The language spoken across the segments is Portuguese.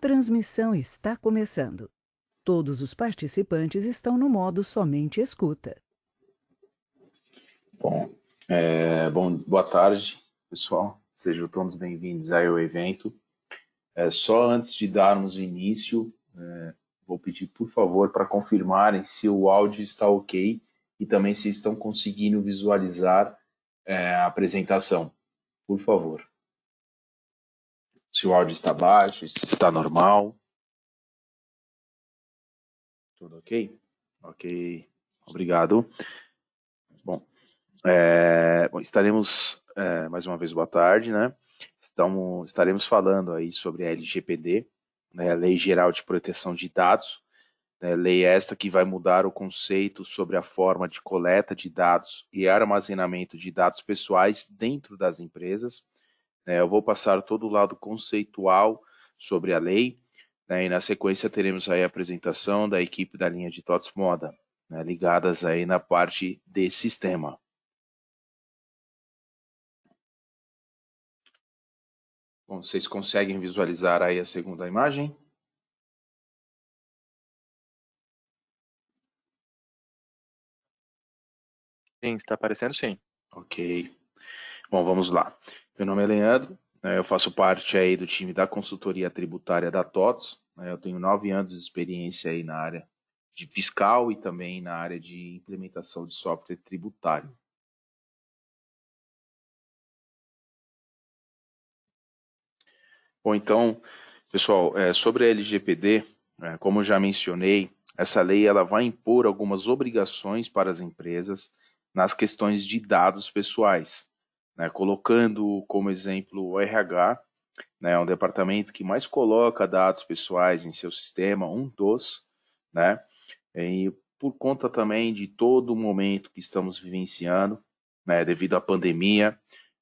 transmissão está começando. Todos os participantes estão no modo somente escuta. Boa tarde, pessoal. Sejam todos bem-vindos aí ao evento. Só antes de darmos início, vou pedir, por favor, para confirmarem se o áudio está ok e também se estão conseguindo visualizar a apresentação. Por favor. Se o áudio está baixo, se está normal. Tudo ok? Ok. Obrigado. Bom, estaremos, mais uma vez, boa tarde, né? Estaremos falando aí sobre a LGPD, né, a Lei Geral de Proteção de Dados, né, lei esta que vai mudar o conceito sobre a forma de coleta de dados e armazenamento de dados pessoais dentro das empresas. Eu vou passar todo o lado conceitual sobre a lei, né, e na sequência teremos aí a apresentação da equipe da linha de TOTS Moda, né, ligadas aí na parte de sistema. Bom, vocês conseguem visualizar aí a segunda imagem? Sim, está aparecendo sim. Ok. Bom, vamos lá. Meu nome é Leandro, eu faço parte aí do time da consultoria tributária da TOTS. Eu tenho 9 anos de experiência aí na área de fiscal e também na área de implementação de software tributário. Bom, então, pessoal, sobre a LGPD, como eu já mencionei, essa lei ela vai impor algumas obrigações para as empresas nas questões de dados pessoais, né, colocando como exemplo o RH, né, um departamento que mais coloca dados pessoais em seu sistema, um dos, né, e por conta também de todo o momento que estamos vivenciando, né, devido à pandemia,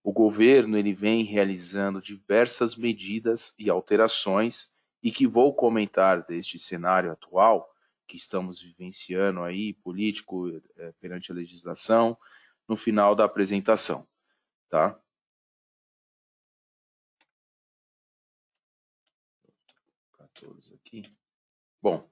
o governo ele vem realizando diversas medidas e alterações e que vou comentar deste cenário atual que estamos vivenciando aí, político, perante a legislação, no final da apresentação, tá? Aqui. Bom,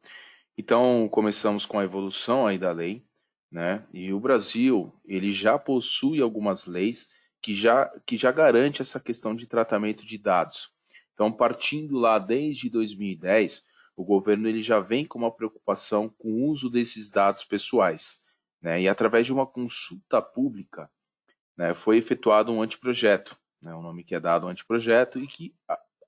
então começamos com a evolução aí da lei, né? E o Brasil, ele já possui algumas leis que já garante essa questão de tratamento de dados. Então, partindo lá desde 2010, o governo ele já vem com uma preocupação com o uso desses dados pessoais, né? E através de uma consulta pública, né, foi efetuado um anteprojeto, né? O nome que é dado anteprojeto e que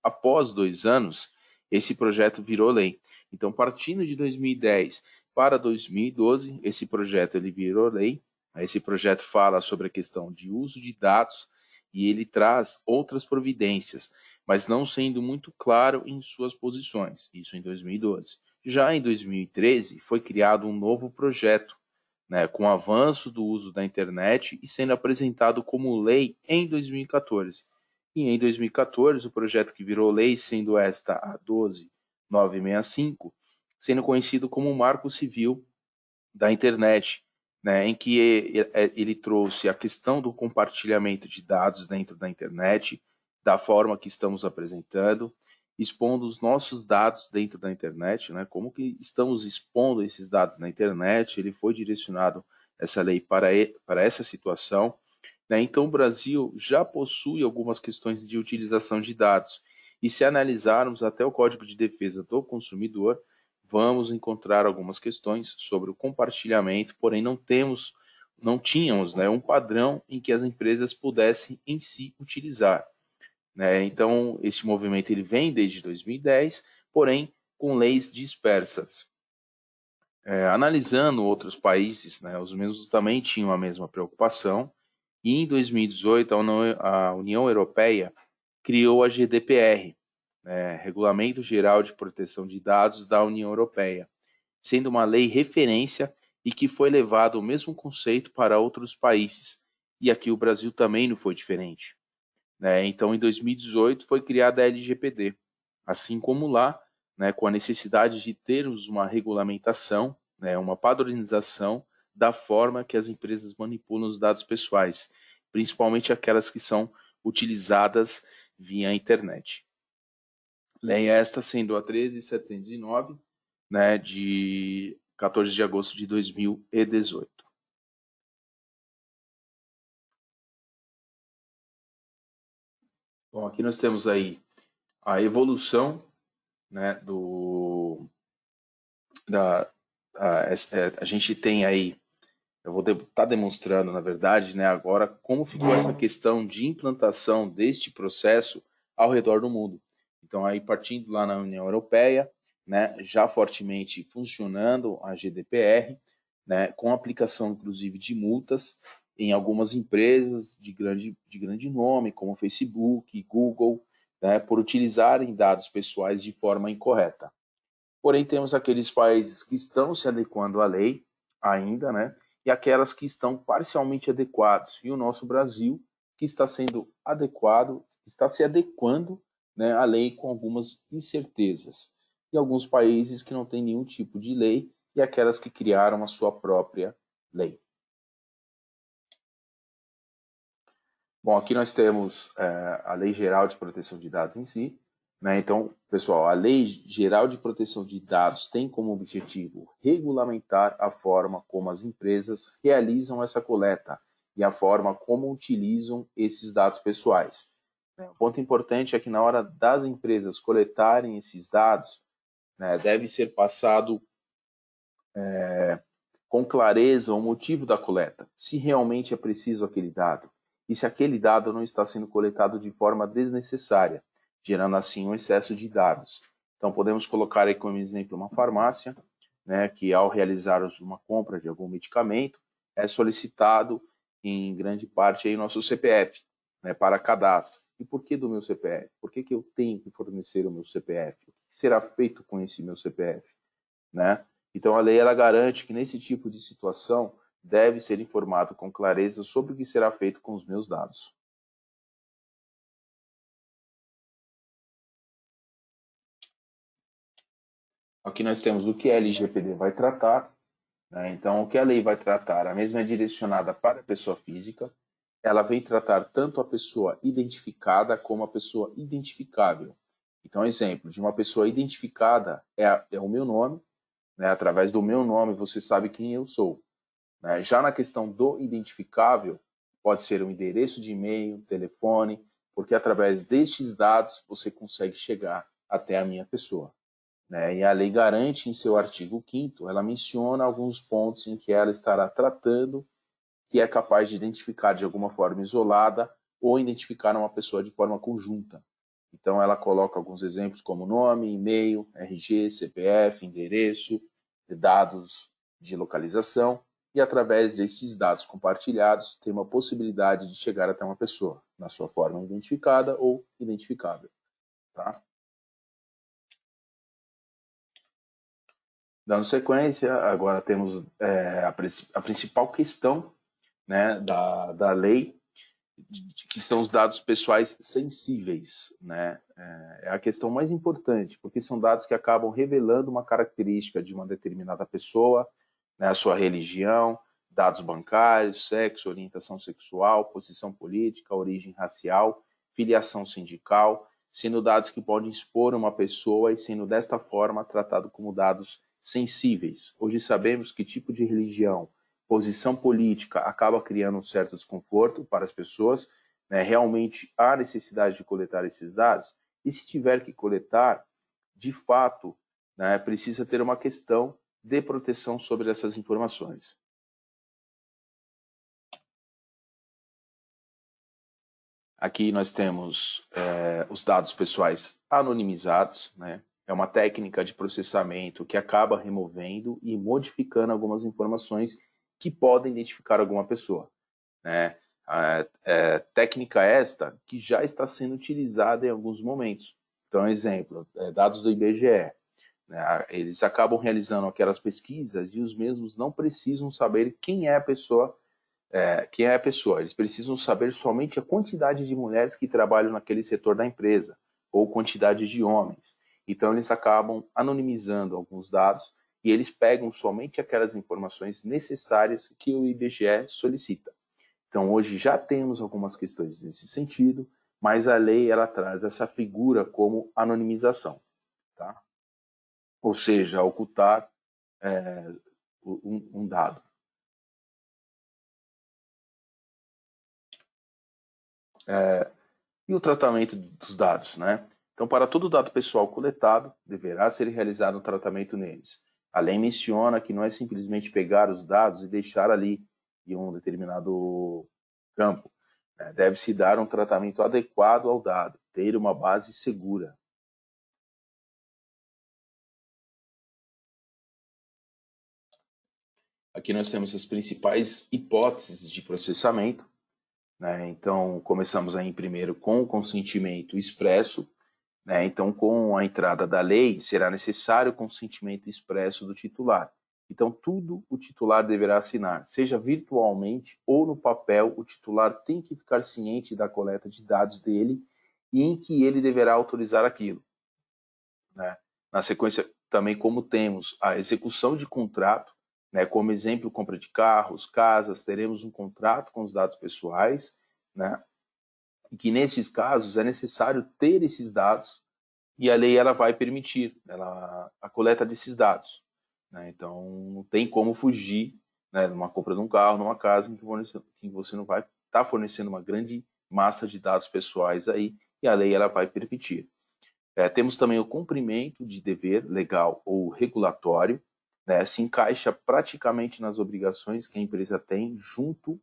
após 2 anos esse projeto virou lei. Então, partindo de 2010 para 2012, esse projeto ele virou lei. Esse projeto fala sobre a questão de uso de dados e ele traz outras providências, mas não sendo muito claro em suas posições. Isso em 2012. Já em 2013, foi criado um novo projeto, né, com o avanço do uso da internet e sendo apresentado como lei em 2014. E em 2014, o projeto que virou lei, sendo esta a 12965, sendo conhecido como o Marco Civil da Internet, né, em que ele trouxe a questão do compartilhamento de dados dentro da internet, da forma que estamos apresentando, expondo os nossos dados dentro da internet, né, como que estamos expondo esses dados na internet. Ele foi direcionado, essa lei, para essa situação, né? Então, o Brasil já possui algumas questões de utilização de dados. E se analisarmos até o Código de Defesa do Consumidor, vamos encontrar algumas questões sobre o compartilhamento, porém não tínhamos, né, um padrão em que as empresas pudessem em si utilizar, né? Então, esse movimento ele vem desde 2010, porém com leis dispersas. Analisando outros países, né, os mesmos também tinham a mesma preocupação. E em 2018, a União Europeia criou a GDPR, né, Regulamento Geral de Proteção de Dados da União Europeia, sendo uma lei referência e que foi levado o mesmo conceito para outros países. E aqui o Brasil também não foi diferente, né? Então, em 2018, foi criada a LGPD, assim como lá, né, com a necessidade de termos uma regulamentação, né, uma padronização da forma que as empresas manipulam os dados pessoais, principalmente aquelas que são utilizadas via internet. Lei esta sendo a 13.709, né, de 14 de agosto de 2018. Bom, aqui nós temos aí a evolução, né, a gente tem aí, eu vou estar demonstrando, na verdade, né, agora como ficou essa questão de implantação deste processo ao redor do mundo. Então, aí partindo lá na União Europeia, né, já fortemente funcionando a GDPR, né, com aplicação, inclusive, de multas em algumas empresas de grande nome, como Facebook, Google, né, por utilizarem dados pessoais de forma incorreta. Porém, temos aqueles países que estão se adequando à lei ainda, né, e aquelas que estão parcialmente adequados. E o nosso Brasil, que está sendo adequado, está se adequando, né, à lei com algumas incertezas. E alguns países que não têm nenhum tipo de lei e aquelas que criaram a sua própria lei. Bom, aqui nós temos a Lei Geral de Proteção de Dados em si, né? Então, pessoal, a Lei Geral de Proteção de Dados tem como objetivo regulamentar a forma como as empresas realizam essa coleta e a forma como utilizam esses dados pessoais. O ponto importante é que na hora das empresas coletarem esses dados, né, deve ser passado com clareza o motivo da coleta, se realmente é preciso aquele dado, e se aquele dado não está sendo coletado de forma desnecessária, gerando assim um excesso de dados. Então podemos colocar aí como exemplo uma farmácia, né, que ao realizar uma compra de algum medicamento, é solicitado em grande parte aí nosso CPF, né, para cadastro. E por que do meu CPF? Por que eu tenho que fornecer o meu CPF? O que será feito com esse meu CPF? Né? Então, a lei ela garante que, nesse tipo de situação, deve ser informado com clareza sobre o que será feito com os meus dados. Aqui nós temos o que a LGPD vai tratar. Né? Então, o que a lei vai tratar? A mesma é direcionada para a pessoa física. Ela vem tratar tanto a pessoa identificada como a pessoa identificável. Então, exemplo de uma pessoa identificada é o meu nome. Né? Através do meu nome, você sabe quem eu sou. Já na questão do identificável, pode ser um endereço de e-mail, telefone, porque através destes dados você consegue chegar até a minha pessoa. E a lei garante, em seu artigo 5º, ela menciona alguns pontos em que ela estará tratando que é capaz de identificar de alguma forma isolada ou identificar uma pessoa de forma conjunta. Então ela coloca alguns exemplos como nome, e-mail, RG, CPF, endereço, dados de localização, e através desses dados compartilhados tem uma possibilidade de chegar até uma pessoa, na sua forma identificada ou identificável. Tá? Dando sequência, agora temos a principal questão, né, da lei, que são os dados pessoais sensíveis. Né? É a questão mais importante, porque são dados que acabam revelando uma característica de uma determinada pessoa, né, a sua religião, dados bancários, sexo, orientação sexual, posição política, origem racial, filiação sindical, sendo dados que podem expor uma pessoa e sendo desta forma tratado como dados sensíveis. Hoje sabemos que tipo de religião, posição política acaba criando um certo desconforto para as pessoas, né? Realmente há necessidade de coletar esses dados, e se tiver que coletar, de fato, né, precisa ter uma questão de proteção sobre essas informações. Aqui nós temos os dados pessoais anonimizados, né? É uma técnica de processamento que acaba removendo e modificando algumas informações que podem identificar alguma pessoa. Né? Técnica esta que já está sendo utilizada em alguns momentos. Então, exemplo, dados do IBGE. Né? Eles acabam realizando aquelas pesquisas e os mesmos não precisam saber quem é a pessoa. Eles precisam saber somente a quantidade de mulheres que trabalham naquele setor da empresa ou quantidade de homens. Então, eles acabam anonimizando alguns dados e eles pegam somente aquelas informações necessárias que o IBGE solicita. Então, hoje já temos algumas questões nesse sentido, mas a lei ela traz essa figura como anonimização, tá? Ou seja, ocultar um dado. E o tratamento dos dados, né? Então, para todo dado pessoal coletado, deverá ser realizado um tratamento neles. A lei menciona que não é simplesmente pegar os dados e deixar ali em um determinado campo. Né? Deve-se dar um tratamento adequado ao dado, ter uma base segura. Aqui nós temos as principais hipóteses de processamento. Né? Então, começamos aí primeiro com o consentimento expresso. Né? Então, com a entrada da lei, será necessário o consentimento expresso do titular. Então, tudo o titular deverá assinar, seja virtualmente ou no papel, o titular tem que ficar ciente da coleta de dados dele e em que ele deverá autorizar aquilo. Né? Na sequência, também como temos a execução de contrato, né? Como exemplo, compra de carros, casas, teremos um contrato com os dados pessoais, né? E que nesses casos é necessário ter esses dados e a lei ela vai permitir a coleta desses dados. Né? Então, não tem como fugir, né, numa compra de um carro, numa casa, em que você não vai estar fornecendo uma grande massa de dados pessoais aí, e a lei ela vai permitir. Temos também o cumprimento de dever legal ou regulatório, né, se encaixa praticamente nas obrigações que a empresa tem junto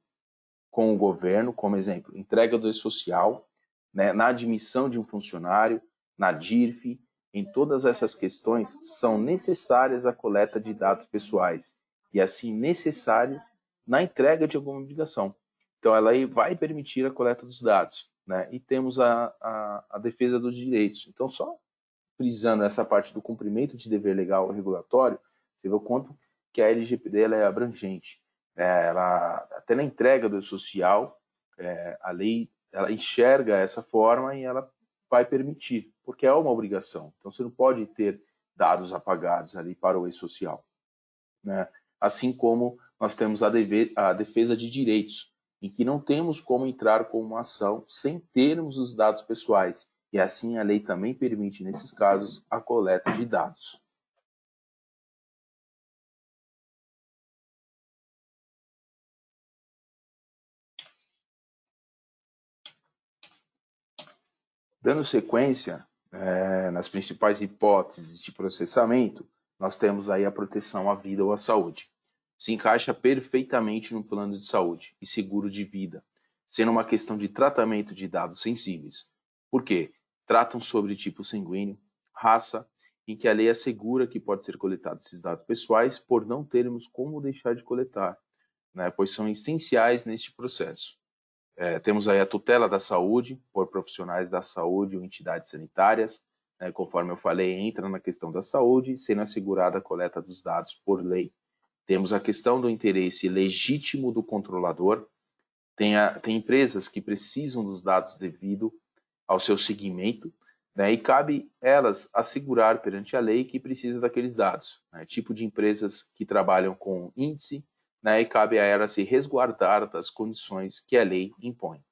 com o governo, como exemplo, entrega do E-Social, né, na admissão de um funcionário, na DIRF, em todas essas questões são necessárias a coleta de dados pessoais e assim necessárias na entrega de alguma obrigação. Então ela vai permitir a coleta dos dados, né? E temos a defesa dos direitos. Então só frisando essa parte do cumprimento de dever legal ou regulatório, você vê o quanto que a LGPD ela é abrangente. Ela, até na entrega do social, a lei ela enxerga essa forma e ela vai permitir, porque é uma obrigação. Então você não pode ter dados apagados ali para o e-social. Né? Assim como nós temos a defesa de direitos, em que não temos como entrar com uma ação sem termos os dados pessoais. E assim a lei também permite, nesses casos, a coleta de dados. Dando sequência, nas principais hipóteses de processamento, nós temos aí a proteção à vida ou à saúde. Se encaixa perfeitamente no plano de saúde e seguro de vida, sendo uma questão de tratamento de dados sensíveis. Por quê? Tratam sobre tipo sanguíneo, raça, em que a lei assegura que pode ser coletado esses dados pessoais por não termos como deixar de coletar, né, pois são essenciais neste processo. Temos aí a tutela da saúde por profissionais da saúde ou entidades sanitárias, né, conforme eu falei, entra na questão da saúde, sendo assegurada a coleta dos dados por lei. Temos a questão do interesse legítimo do controlador, tem empresas que precisam dos dados devido ao seu segmento, né, e cabe elas assegurar perante a lei que precisa daqueles dados. Né, tipo de empresas que trabalham com índice, né, e cabe a ela se resguardar das condições que a lei impõe.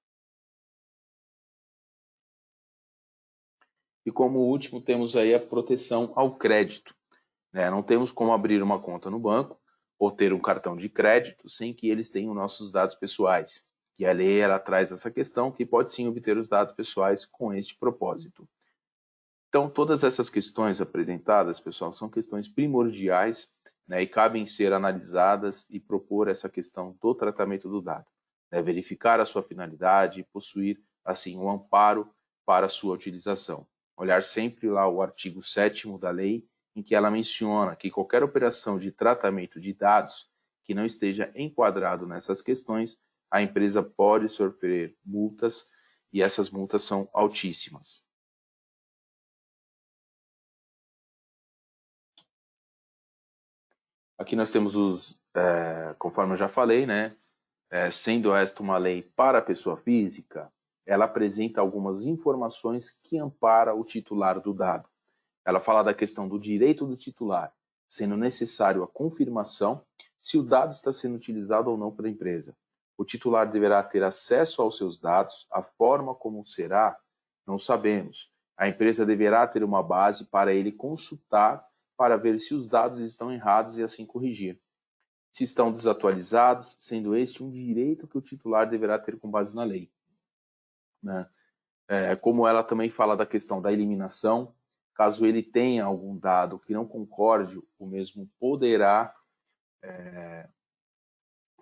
E como último, temos aí a proteção ao crédito. Né? Não temos como abrir uma conta no banco ou ter um cartão de crédito sem que eles tenham nossos dados pessoais. E a lei ela traz essa questão que pode sim obter os dados pessoais com este propósito. Então, todas essas questões apresentadas, pessoal, são questões primordiais, né, e cabem ser analisadas e propor essa questão do tratamento do dado. Né, verificar a sua finalidade e possuir, assim, um amparo para a sua utilização. Olhar sempre lá o artigo 7º da lei, em que ela menciona que qualquer operação de tratamento de dados que não esteja enquadrado nessas questões, a empresa pode sofrer multas, e essas multas são altíssimas. Aqui nós temos conforme eu já falei, né? Sendo esta uma lei para a pessoa física, ela apresenta algumas informações que amparam o titular do dado. Ela fala da questão do direito do titular, sendo necessário a confirmação se o dado está sendo utilizado ou não pela empresa. O titular deverá ter acesso aos seus dados, a forma como será, não sabemos. A empresa deverá ter uma base para ele consultar para ver se os dados estão errados e assim corrigir. Se estão desatualizados, sendo este um direito que o titular deverá ter com base na lei. Né? Como ela também fala da questão da eliminação, caso ele tenha algum dado que não concorde, o mesmo poderá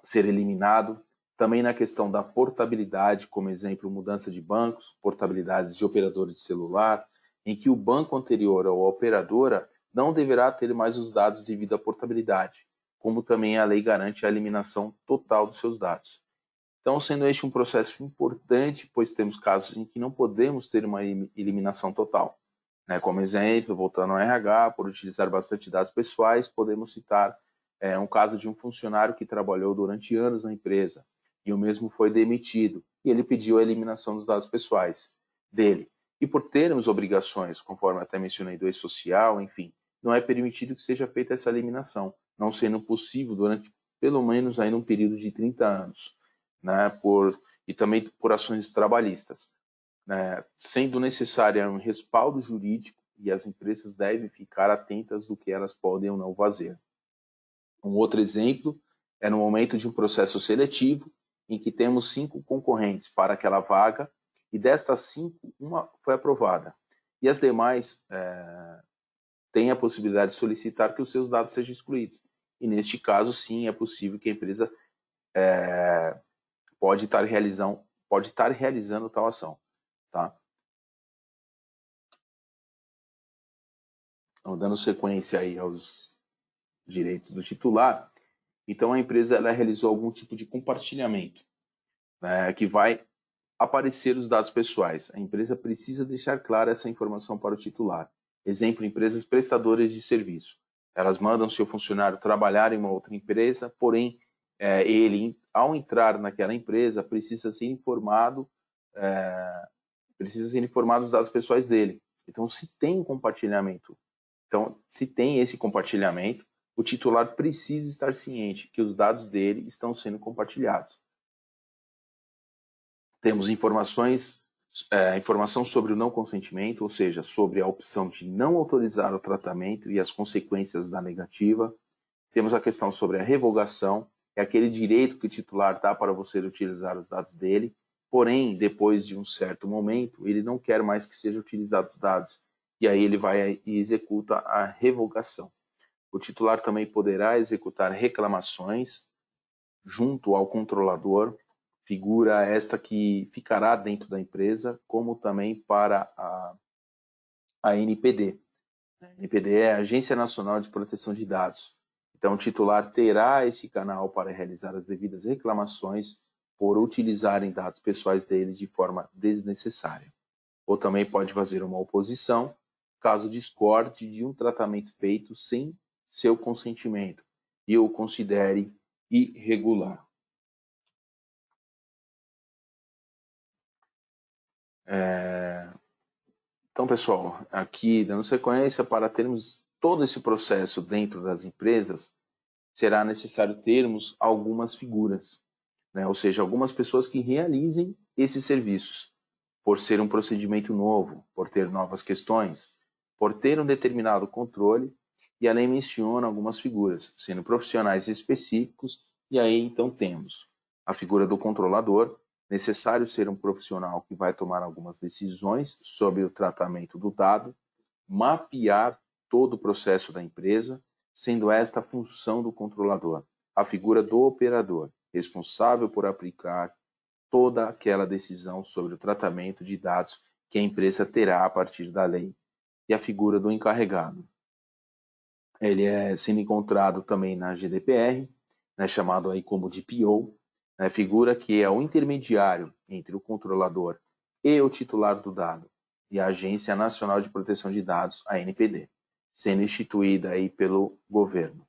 ser eliminado. Também na questão da portabilidade, como exemplo, mudança de bancos, portabilidades de operadores de celular, em que o banco anterior ou a operadora não deverá ter mais os dados devido à portabilidade, como também a lei garante a eliminação total dos seus dados. Então, sendo este um processo importante, pois temos casos em que não podemos ter uma eliminação total. Como exemplo, voltando ao RH, por utilizar bastante dados pessoais, podemos citar um caso de um funcionário que trabalhou durante anos na empresa e o mesmo foi demitido e ele pediu a eliminação dos dados pessoais dele. E por termos obrigações, conforme até mencionei, do e-social, enfim, não é permitido que seja feita essa eliminação, não sendo possível durante pelo menos ainda um período de 30 anos, e também por ações trabalhistas. Sendo necessário um respaldo jurídico e as empresas devem ficar atentas do que elas podem ou não fazer. Um outro exemplo é no momento de um processo seletivo em que temos 5 concorrentes para aquela vaga e destas 5, uma foi aprovada. E as demais têm a possibilidade de solicitar que os seus dados sejam excluídos. E neste caso, sim, é possível que a empresa pode estar realizando tal ação. Tá? Então, dando sequência aí aos direitos do titular, então a empresa ela realizou algum tipo de compartilhamento, que vai aparecer os dados pessoais. A empresa precisa deixar clara essa informação para o titular. Exemplo, empresas prestadoras de serviço. Elas mandam seu funcionário trabalhar em uma outra empresa, porém, ele, ao entrar naquela empresa, precisa ser informado os dados pessoais dele. Então, se tem esse compartilhamento, o titular precisa estar ciente que os dados dele estão sendo compartilhados. Temos informação sobre o não consentimento, ou seja, sobre a opção de não autorizar o tratamento e as consequências da negativa. Temos a questão sobre a revogação, é aquele direito que o titular dá para você utilizar os dados dele, porém, depois de um certo momento, ele não quer mais que sejam utilizados os dados, e aí ele vai e executa a revogação. O titular também poderá executar reclamações junto ao controlador, figura esta que ficará dentro da empresa, como também para a NPD. A NPD é a Agência Nacional de Proteção de Dados. Então, o titular terá esse canal para realizar as devidas reclamações por utilizarem dados pessoais dele de forma desnecessária. Ou também pode fazer uma oposição, caso discorde de um tratamento feito sem seu consentimento e o considere irregular. Então, pessoal, aqui dando sequência, para termos todo esse processo dentro das empresas, será necessário termos algumas figuras, ou seja, algumas pessoas que realizem esses serviços, por ser um procedimento novo, por ter novas questões, por ter um determinado controle, e a lei menciona algumas figuras, sendo profissionais específicos, e aí então temos a figura do controlador, necessário ser um profissional que vai tomar algumas decisões sobre o tratamento do dado, mapear todo o processo da empresa, sendo esta a função do controlador. A figura do operador, responsável por aplicar toda aquela decisão sobre o tratamento de dados que a empresa terá a partir da lei. E a figura do encarregado. Ele é sendo encontrado também na GDPR, chamado aí como DPO, figura que é o intermediário entre o controlador e o titular do dado, e a Agência Nacional de Proteção de Dados, a ANPD, sendo instituída aí pelo governo.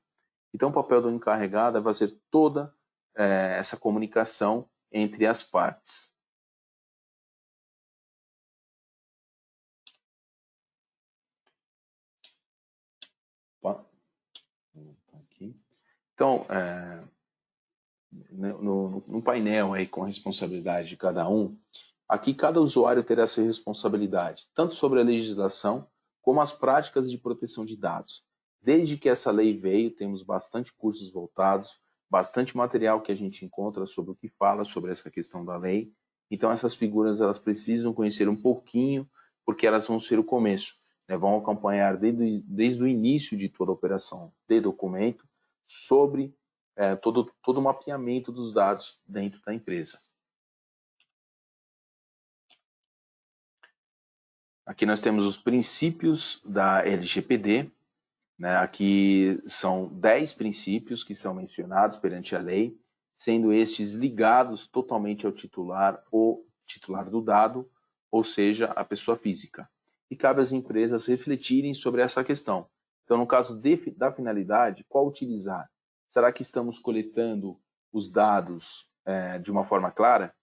Então, o papel do encarregado é fazer toda essa comunicação entre as partes. Opa. Aqui. Então, no painel aí com a responsabilidade de cada um, aqui cada usuário terá sua responsabilidade, tanto sobre a legislação como as práticas de proteção de dados. Desde que essa lei veio, temos bastante cursos voltados, bastante material que a gente encontra sobre o que fala sobre essa questão da lei. Então essas figuras elas precisam conhecer um pouquinho, porque elas vão ser o começo, né? Vão acompanhar desde o início de toda a operação de documento sobre todo o mapeamento dos dados dentro da empresa. Aqui nós temos os princípios da LGPD, né? Aqui são 10 princípios que são mencionados perante a lei, sendo estes ligados totalmente ao titular ou titular do dado, ou seja, a pessoa física. E cabe às empresas refletirem sobre essa questão. Então, no caso da finalidade, qual utilizar? Será que estamos coletando os dados de uma forma clara?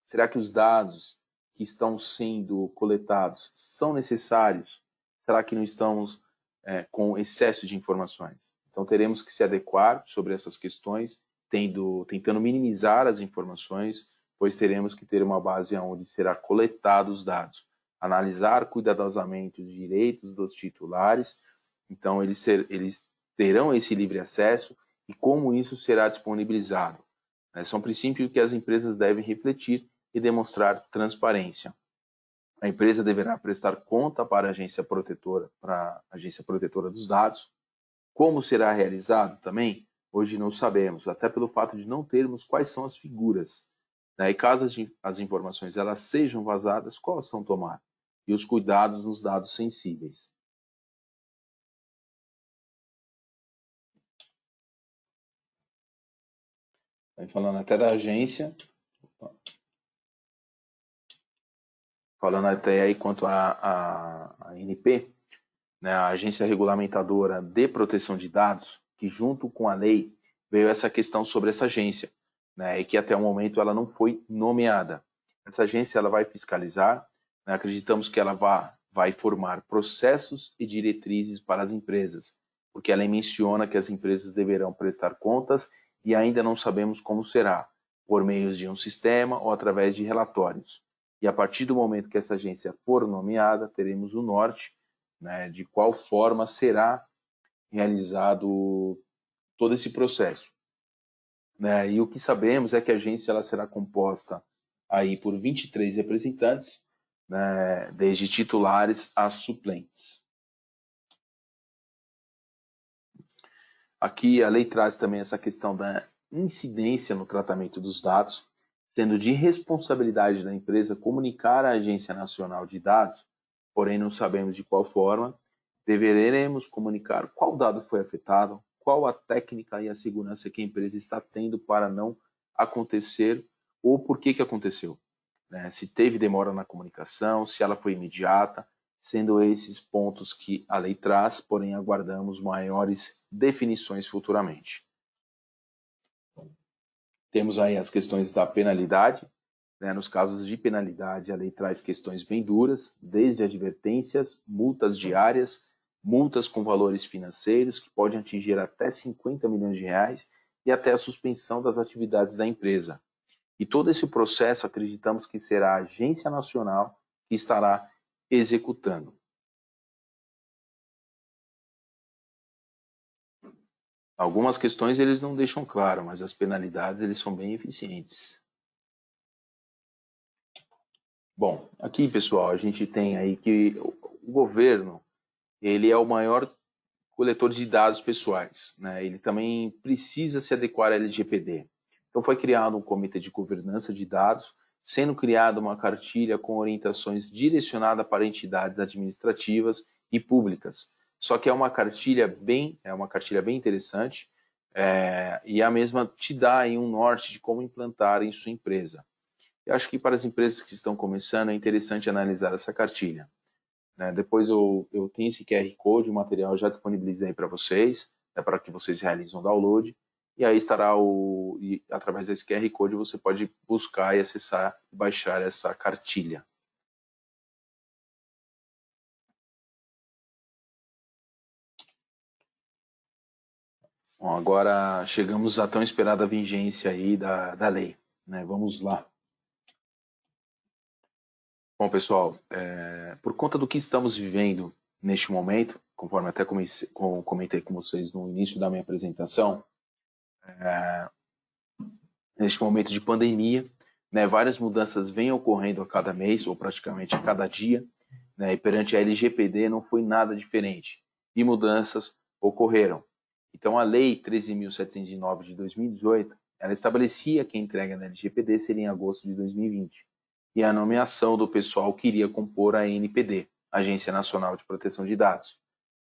Será que os dados que estão sendo coletados são necessários? Será que não estamos com excesso de informações? Então, teremos que se adequar sobre essas questões, tentando minimizar as informações, pois teremos que ter uma base onde será coletados os dados, analisar cuidadosamente os direitos dos titulares. Então, eles terão esse livre acesso e como isso será disponibilizado. São princípios que as empresas devem refletir e demonstrar transparência. A empresa deverá prestar conta para a agência protetora dos dados. Como será realizado também? Hoje não sabemos, até pelo fato de não termos quais são as figuras. E caso as informações elas sejam vazadas, qual ação tomar? E os cuidados nos dados sensíveis. Falando até da agência, falando até aí quanto à ANP, né, a Agência Regulamentadora de Proteção de Dados, que junto com a lei veio essa questão sobre essa agência, né, e que até o momento ela não foi nomeada. Essa agência ela vai fiscalizar, né, acreditamos que ela vai formar processos e diretrizes para as empresas, porque ela menciona que as empresas deverão prestar contas e ainda não sabemos como será, por meio de um sistema ou através de relatórios. E a partir do momento que essa agência for nomeada, teremos o norte, né, de qual forma será realizado todo esse processo. Né? E o que sabemos é que a agência ela será composta aí por 23 representantes, né, desde titulares a suplentes. Aqui a lei traz também essa questão da incidência no tratamento dos dados, sendo de responsabilidade da empresa comunicar à Agência Nacional de Dados, porém não sabemos de qual forma. Deveremos comunicar qual dado foi afetado, qual a técnica e a segurança que a empresa está tendo para não acontecer ou por que aconteceu. Né? Se teve demora na comunicação, se ela foi imediata, sendo esses pontos que a lei traz, porém aguardamos maiores definições futuramente. Temos aí as questões da penalidade. Né? Nos casos de penalidade, a lei traz questões bem duras, desde advertências, multas diárias, multas com valores financeiros que podem atingir até 50 milhões de reais e até a suspensão das atividades da empresa. E todo esse processo acreditamos que será a Agência Nacional que estará executando. Algumas questões eles não deixam claro, mas as penalidades eles são bem eficientes. Bom, aqui pessoal, a gente tem aí que o governo ele é o maior coletor de dados pessoais, né? Ele também precisa se adequar à LGPD. Então foi criado um comitê de governança de dados, sendo criada uma cartilha com orientações direcionadas para entidades administrativas e públicas. Só que é uma cartilha bem interessante, e a mesma te dá aí um norte de como implantar em sua empresa. Eu acho que para as empresas que estão começando é interessante analisar essa cartilha. Né? Depois eu tenho esse QR Code, o material já disponibilizei para vocês, para que vocês realizem o download. E aí estará através desse QR Code você pode buscar e acessar e baixar essa cartilha. Bom, agora chegamos à tão esperada vigência aí da lei, né? Vamos lá. Bom, pessoal, por conta do que estamos vivendo neste momento, conforme até comentei com vocês no início da minha apresentação, neste momento de pandemia, né, várias mudanças vêm ocorrendo a cada mês, ou praticamente a cada dia, né, e perante a LGPD não foi nada diferente, e mudanças ocorreram. Então, a Lei 13.709 de 2018, ela estabelecia que a entrega da LGPD seria em agosto de 2020, e a nomeação do pessoal que iria compor a ANPD, Agência Nacional de Proteção de Dados.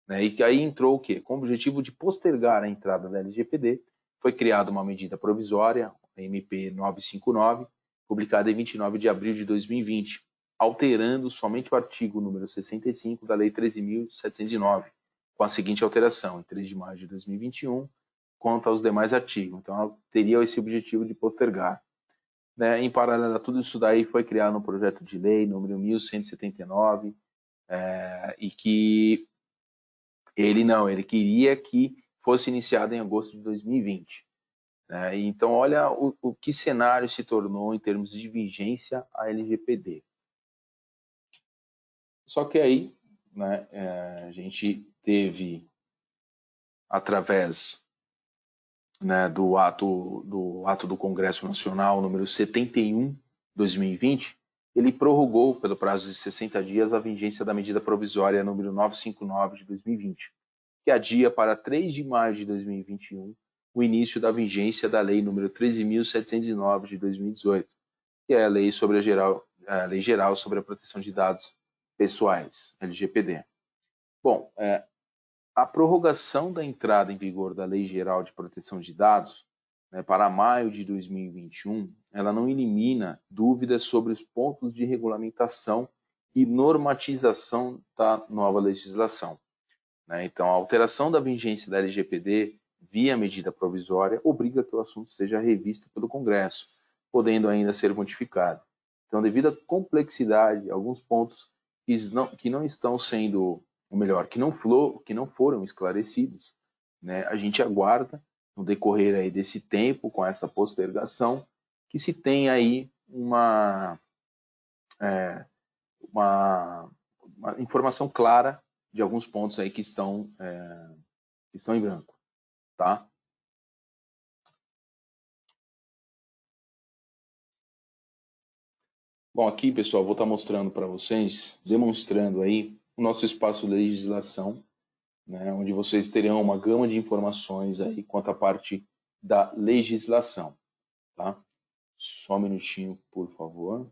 Né, e aí entrou o quê? Com o objetivo de postergar a entrada da LGPD, foi criada uma medida provisória, a MP 959, publicada em 29 de abril de 2020, alterando somente o artigo número 65 da Lei 13.709, com a seguinte alteração, em 3 de maio de 2021, quanto aos demais artigos. Então, ela teria esse objetivo de postergar. Né? Em paralelo a tudo isso daí, foi criado um projeto de lei número 1179, e que ele queria que fosse iniciado em agosto de 2020. Né? Então, olha o que cenário se tornou em termos de vigência a LGPD. Só que aí, né, a gente teve, através, né, do ato do Congresso Nacional número 71/2020, ele prorrogou pelo prazo de 60 dias a vigência da medida provisória número 959 de 2020, que adia para 3 de maio de 2021 o início da vigência da Lei número 13.709 de 2018, que é a Lei Geral sobre a Proteção de Dados Pessoais, LGPD. Bom, a prorrogação da entrada em vigor da Lei Geral de Proteção de Dados, né, para maio de 2021, ela não elimina dúvidas sobre os pontos de regulamentação e normatização da nova legislação. Né? Então, a alteração da vigência da LGPD via medida provisória obriga que o assunto seja revisto pelo Congresso, podendo ainda ser modificado. Então, devido à complexidade, alguns pontos que não estão sendo, ou melhor, que não foram esclarecidos, né, a gente aguarda, no decorrer aí desse tempo, com essa postergação, que se tenha aí uma informação clara de alguns pontos aí que estão em branco, tá? Bom, aqui, pessoal, vou estar mostrando para vocês, demonstrando aí o nosso espaço de legislação, né, onde vocês terão uma gama de informações aí quanto à parte da legislação, tá? Só um minutinho, por favor.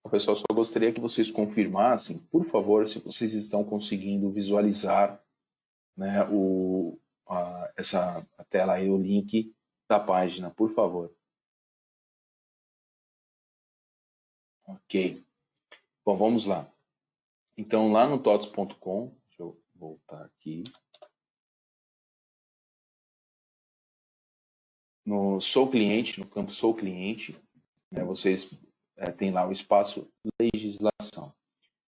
Pessoal, só gostaria que vocês confirmassem, por favor, se vocês estão conseguindo visualizar, né, a tela aí, o link da página, por favor. Ok. Bom, vamos lá. Então, lá no tots.com, deixa eu voltar aqui. No Sou Cliente, no campo Sou Cliente, né, vocês têm lá o espaço Legislação.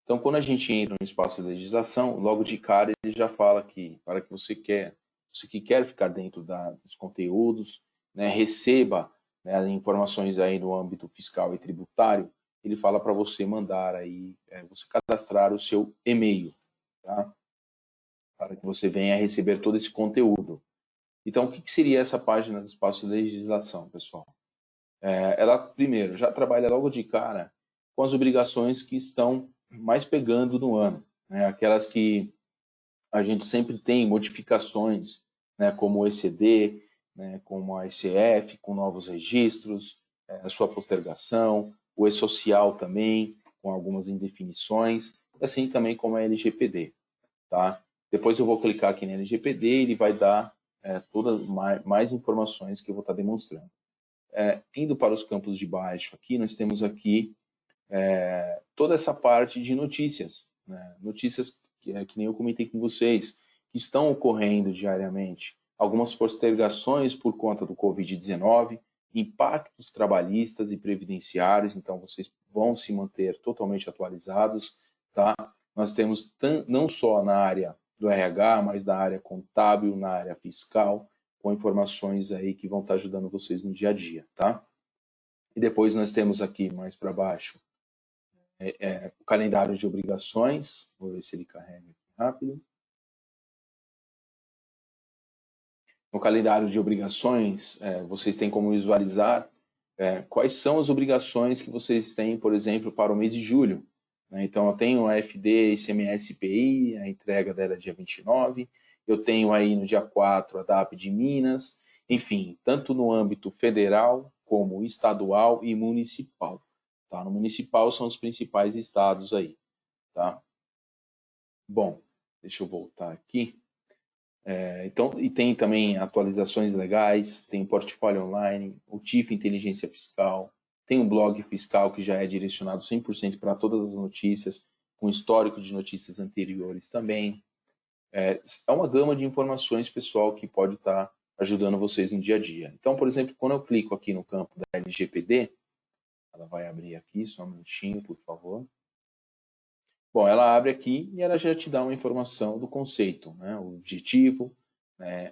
Então, quando a gente entra no espaço de legislação, logo de cara ele já fala que para que você que quer ficar dentro dos conteúdos, né, receba, né, as informações aí no âmbito fiscal e tributário, ele fala para você mandar aí, você cadastrar o seu e-mail, tá? Para que você venha receber todo esse conteúdo. Então, o que seria essa página do espaço de legislação, pessoal? Ela, primeiro, já trabalha logo de cara com as obrigações que estão mais pegando no ano, né? Aquelas que a gente sempre tem modificações, né? Como o ECD, né? Como a ECF, com novos registros, a sua postergação, o E-Social também, com algumas indefinições, assim também como a LGPD, tá? Depois eu vou clicar aqui na LGPD e ele vai dar todas mais informações que eu vou estar demonstrando. Indo para os campos de baixo aqui, nós temos aqui toda essa parte de notícias, né? Notícias que nem eu comentei com vocês, que estão ocorrendo diariamente, algumas postergações por conta do Covid-19, impactos trabalhistas e previdenciários, então vocês vão se manter totalmente atualizados, tá? Nós temos não só na área do RH, mas da área contábil, na área fiscal, com informações aí que vão estar ajudando vocês no dia a dia, tá? E depois nós temos aqui mais para baixo o calendário de obrigações. Vou ver se ele carrega aqui rápido. No calendário de obrigações, vocês têm como visualizar quais são as obrigações que vocês têm, por exemplo, para o mês de julho. Né? Então, eu tenho a FD, ICMS, IPI, a entrega dela é dia 29, eu tenho aí no dia 4 a DAP de Minas, enfim, tanto no âmbito federal, como estadual e municipal. Tá? No municipal são os principais estados aí. Tá? Bom, deixa eu voltar aqui. Então, e tem também atualizações legais, tem o portfólio online, o TIF Inteligência Fiscal, tem um blog fiscal que já é direcionado 100% para todas as notícias, com histórico de notícias anteriores também. É uma gama de informações, pessoal, que pode estar ajudando vocês no dia a dia. Então, por exemplo, quando eu clico aqui no campo da LGPD, ela vai abrir aqui, só um minutinho, por favor. Bom, ela abre aqui e ela já te dá uma informação do conceito, né? O objetivo, né?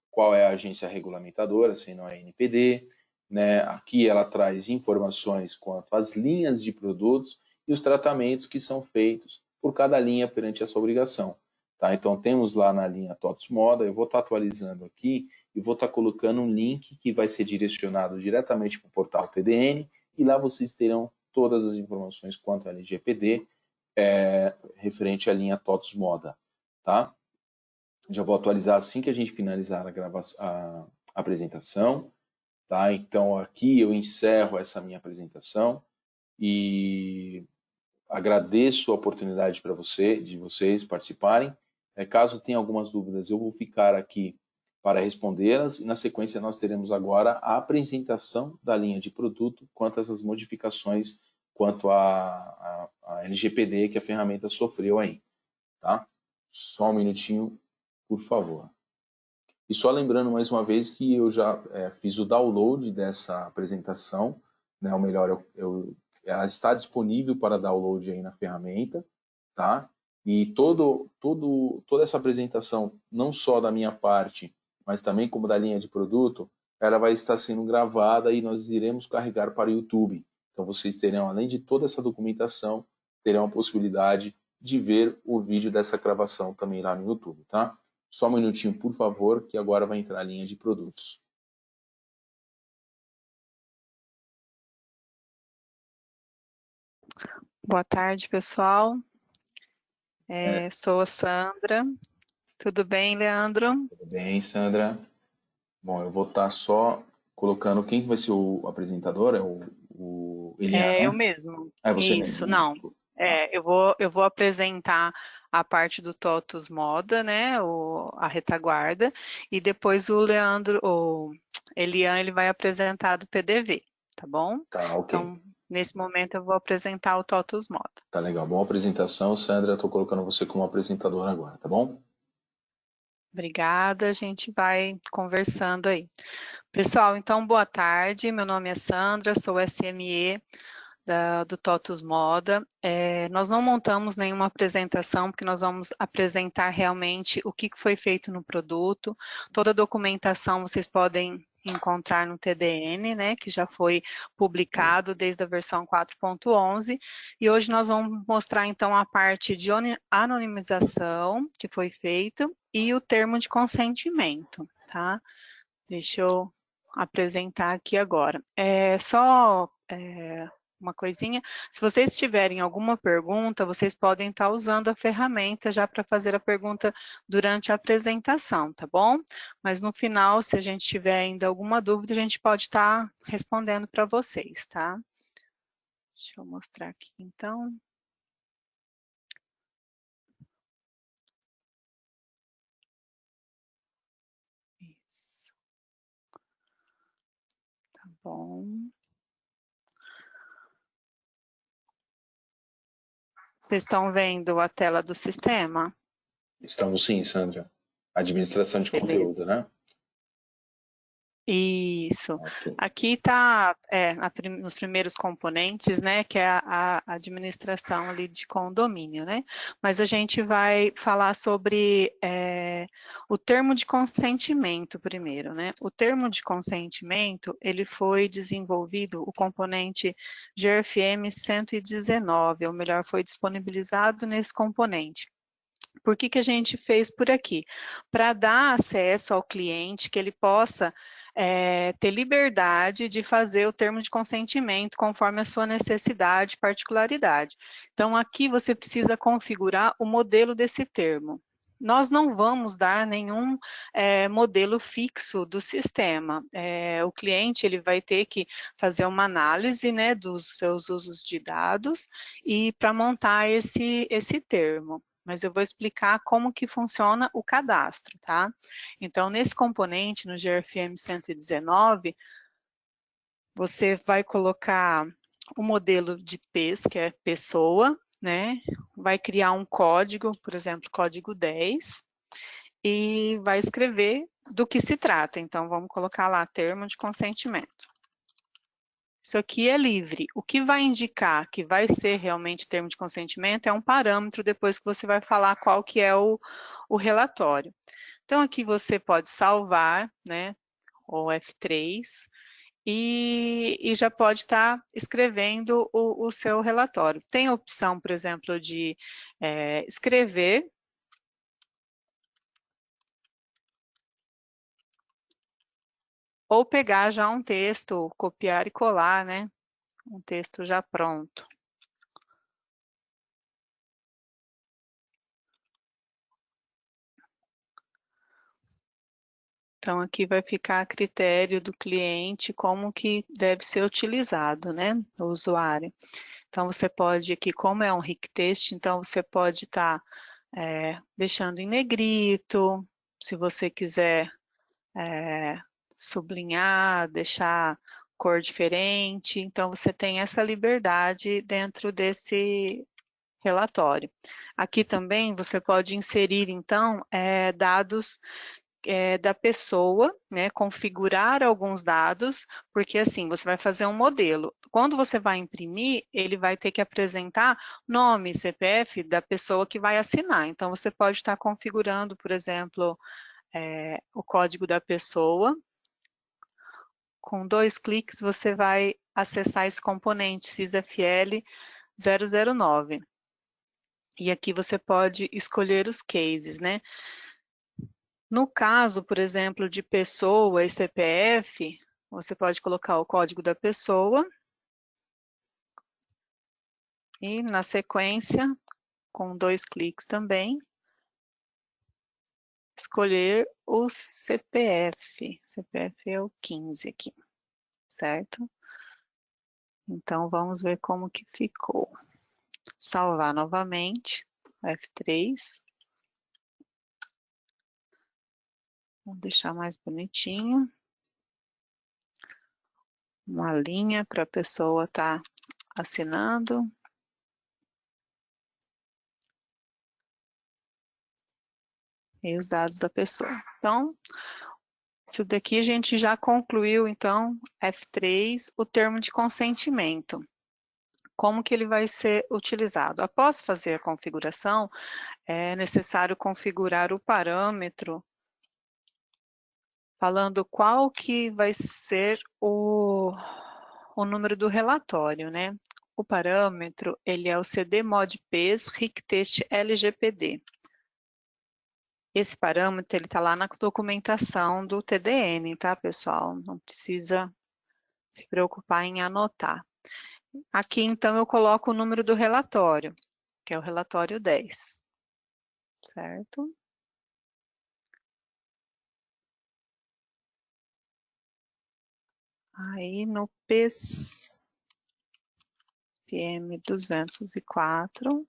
Qual é a agência regulamentadora, sendo a ANPD, né? Aqui ela traz informações quanto às linhas de produtos e os tratamentos que são feitos por cada linha perante essa obrigação. Tá? Então, temos lá na linha TOTS Moda, eu vou estar atualizando aqui e vou estar colocando um link que vai ser direcionado diretamente para o portal TDN e lá vocês terão todas as informações quanto à LGPD, referente à linha TOTS Moda, tá? Já vou atualizar assim que a gente finalizar a apresentação, tá? Então, aqui eu encerro essa minha apresentação e agradeço a oportunidade de vocês participarem. Caso tenha algumas dúvidas, eu vou ficar aqui para respondê-las e, na sequência, nós teremos agora a apresentação da linha de produto quanto a essas modificações quanto a LGPD que a ferramenta sofreu aí, tá? Só um minutinho, por favor. E só lembrando mais uma vez que eu já fiz o download dessa apresentação, né? Ou melhor, ela está disponível para download aí na ferramenta, tá? E toda essa apresentação, não só da minha parte, mas também como da linha de produto, ela vai estar sendo gravada e nós iremos carregar para o YouTube. Então vocês terão, além de toda essa documentação, terão a possibilidade de ver o vídeo dessa gravação também lá no YouTube, tá? Só um minutinho, por favor, que agora vai entrar a linha de produtos. Boa tarde, pessoal. Sou a Sandra. Tudo bem, Leandro? Tudo bem, Sandra? Bom, eu vou estar só colocando quem vai ser o apresentador, o Elian, Eu né? mesmo. É você Isso, mesmo, né? não. Eu vou apresentar a parte do TOTUS Moda, né? A retaguarda, e depois o Leandro, o Elian, ele vai apresentar do PDV, tá bom? Tá, ok. Então, nesse momento eu vou apresentar o TOTUS Moda. Tá legal. Boa apresentação, Sandra. Eu tô colocando você como apresentador agora, tá bom? Obrigada, a gente vai conversando aí. Pessoal, então boa tarde, meu nome é Sandra, sou SME do TOTUS Moda. Nós não montamos nenhuma apresentação, porque nós vamos apresentar realmente o que foi feito no produto. Toda a documentação vocês podem encontrar no TDN, né, que já foi publicado desde a versão 4.11, e hoje nós vamos mostrar então a parte de anonimização que foi feito e o termo de consentimento, tá? Deixa eu apresentar aqui agora. Uma coisinha, se vocês tiverem alguma pergunta, vocês podem estar usando a ferramenta já para fazer a pergunta durante a apresentação, tá bom? Mas no final, se a gente tiver ainda alguma dúvida, a gente pode estar respondendo para vocês, tá? Deixa eu mostrar aqui, então. Isso. Tá bom. Vocês estão vendo a tela do sistema? Estamos sim, Sandra. Administração de Beleza. conteúdo, né? Isso. Ok. Aqui está nos primeiros componentes, né, que é a administração ali de condomínio, né? Mas a gente vai falar sobre o termo de consentimento primeiro, né? O termo de consentimento, ele foi desenvolvido, o componente GRFM 119, ou melhor, foi disponibilizado nesse componente. Por que que a gente fez por aqui? Para dar acesso ao cliente, que ele possa ter liberdade de fazer o termo de consentimento conforme a sua necessidade e particularidade. Então, aqui você precisa configurar o modelo desse termo. Nós não vamos dar nenhum modelo fixo do sistema. O cliente ele vai ter que fazer uma análise, né, dos seus usos de dados e para montar esse termo. Mas eu vou explicar como que funciona o cadastro, tá? Então, nesse componente, no GRFM 119, você vai colocar o modelo de PES, que é pessoa, né? Vai criar um código, por exemplo, código 10, e vai escrever do que se trata. Então, vamos colocar lá termo de consentimento. Isso aqui é livre. O que vai indicar que vai ser realmente termo de consentimento é um parâmetro depois que você vai falar qual que é o relatório. Então, aqui você pode salvar, né, o F3, e já pode estar escrevendo o seu relatório. Tem a opção, por exemplo, de escrever, ou pegar já um texto, copiar e colar, né, um texto já pronto. Então, aqui vai ficar a critério do cliente como que deve ser utilizado, né, o usuário. Então, você pode aqui, como é um Rictest, então você pode estar deixando em negrito, se você quiser sublinhar, deixar cor diferente. Então, você tem essa liberdade dentro desse relatório. Aqui também você pode inserir, então, dados da pessoa, né, configurar alguns dados, porque assim, você vai fazer um modelo. Quando você vai imprimir, ele vai ter que apresentar nome, CPF da pessoa que vai assinar. Então, você pode estar configurando, por exemplo, o código da pessoa. Com 2 cliques, você vai acessar esse componente SysFL 009. E aqui você pode escolher os cases, né? No caso, por exemplo, de pessoa e CPF, você pode colocar o código da pessoa e, na sequência, com 2 cliques também, escolher o CPF. CPF é o 15 aqui, certo? Então, vamos ver como que ficou. Salvar novamente, F3. Vou deixar mais bonitinho. Uma linha para a pessoa estar assinando. E os dados da pessoa. Então, isso daqui a gente já concluiu, então, F3, o termo de consentimento. Como que ele vai ser utilizado? Após fazer a configuração, é necessário configurar o parâmetro falando qual que vai ser o número do relatório, né? O parâmetro, ele é o cdmod.pes Rictest LGPD. Esse parâmetro, ele está lá na documentação do TDN, tá, pessoal? Não precisa se preocupar em anotar. Aqui, então, eu coloco o número do relatório, que é o relatório 10, certo? Aí, no PES-PM 204,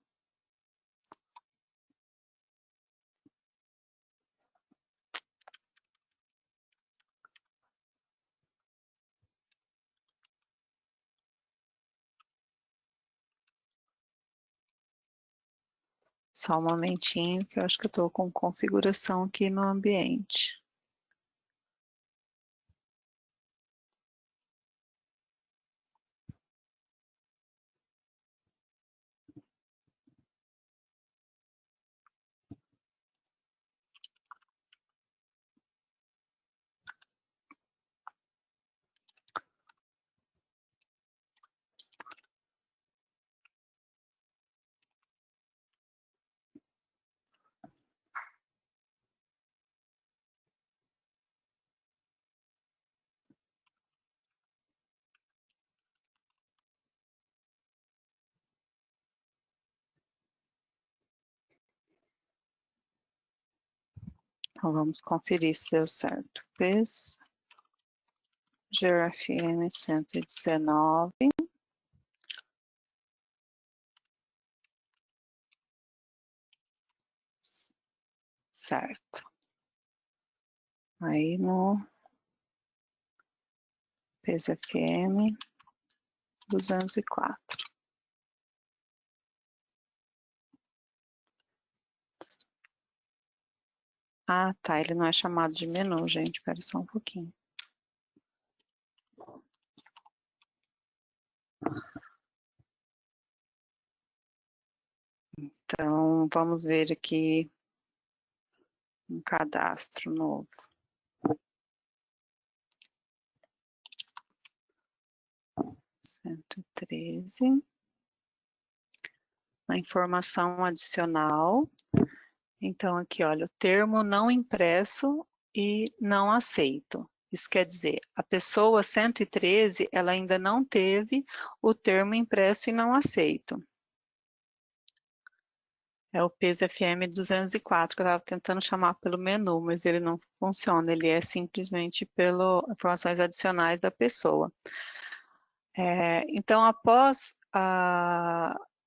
Só um momentinho, que eu acho que eu estou com configuração aqui no ambiente. Então, vamos conferir se deu certo. PES, GRFM 119. Certo. Aí no PES FM 204. Ah, tá. Ele não é chamado de menu, gente. Espera só um pouquinho. Então, vamos ver aqui um cadastro novo. Cento e 113. A informação adicional. Então, aqui, olha, o termo não impresso e não aceito. Isso quer dizer, a pessoa 113, ela ainda não teve o termo impresso e não aceito. É o PES FM 204, que eu estava tentando chamar pelo menu, mas ele não funciona, ele é simplesmente pelas informações adicionais da pessoa. Então, após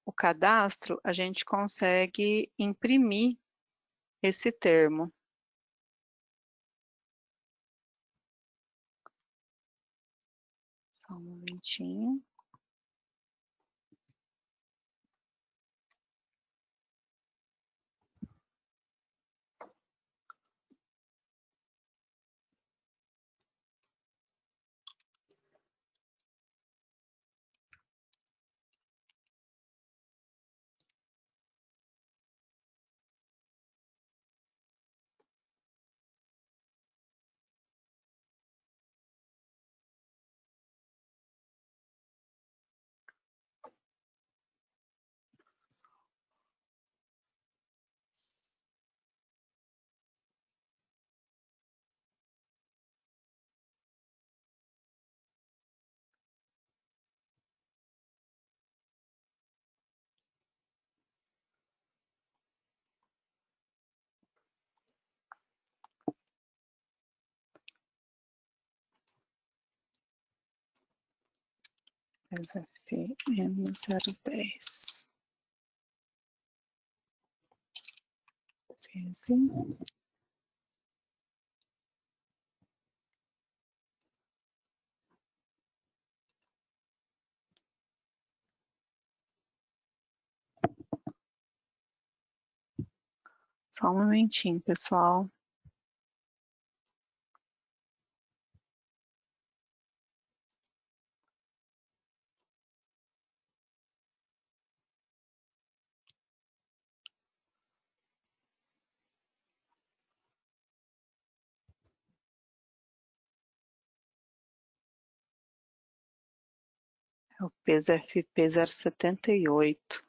o cadastro, a gente consegue imprimir esse termo. Só um momentinho. PES FM 010. 13. Só um momentinho, pessoal. É o PES FP 078.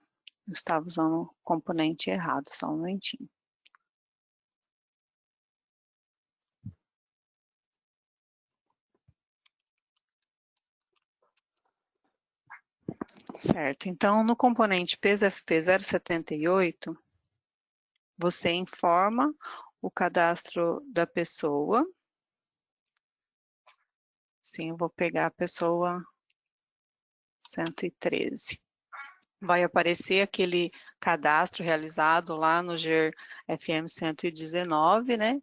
Eu estava usando o componente errado, só um momentinho. Certo, então no componente PES FP 078, você informa o cadastro da pessoa. Sim, eu vou pegar a pessoa 113. Vai aparecer aquele cadastro realizado lá no GER FM 119, né?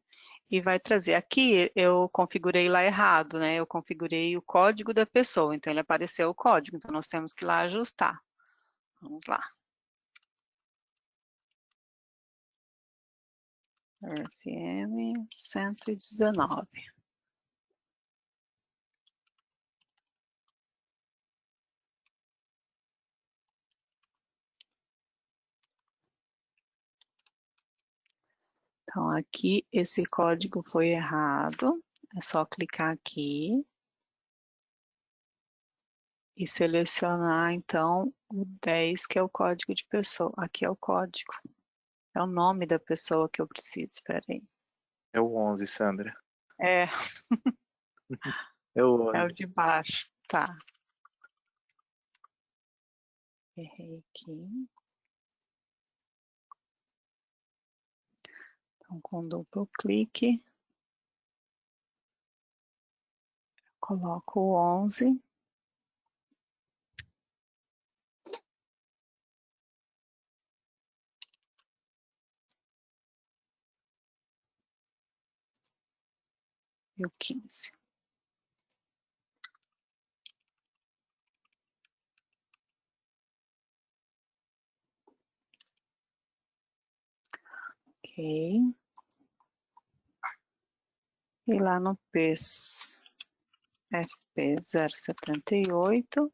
E vai trazer. Aqui eu configurei lá errado, né? Eu configurei o código da pessoa, então ele apareceu o código, então nós temos que ir lá ajustar. Vamos lá. RFM 119. Então, aqui esse código foi errado. É só clicar aqui e selecionar, então, o 10, que é o código de pessoa. Aqui é o código. É o nome da pessoa que eu preciso. Espera aí. É o 11, Sandra. É, É o é o 11. de baixo. Tá. Errei aqui. Então, com duplo clique, coloco o 11. E o 15. Ok. E lá no FP078,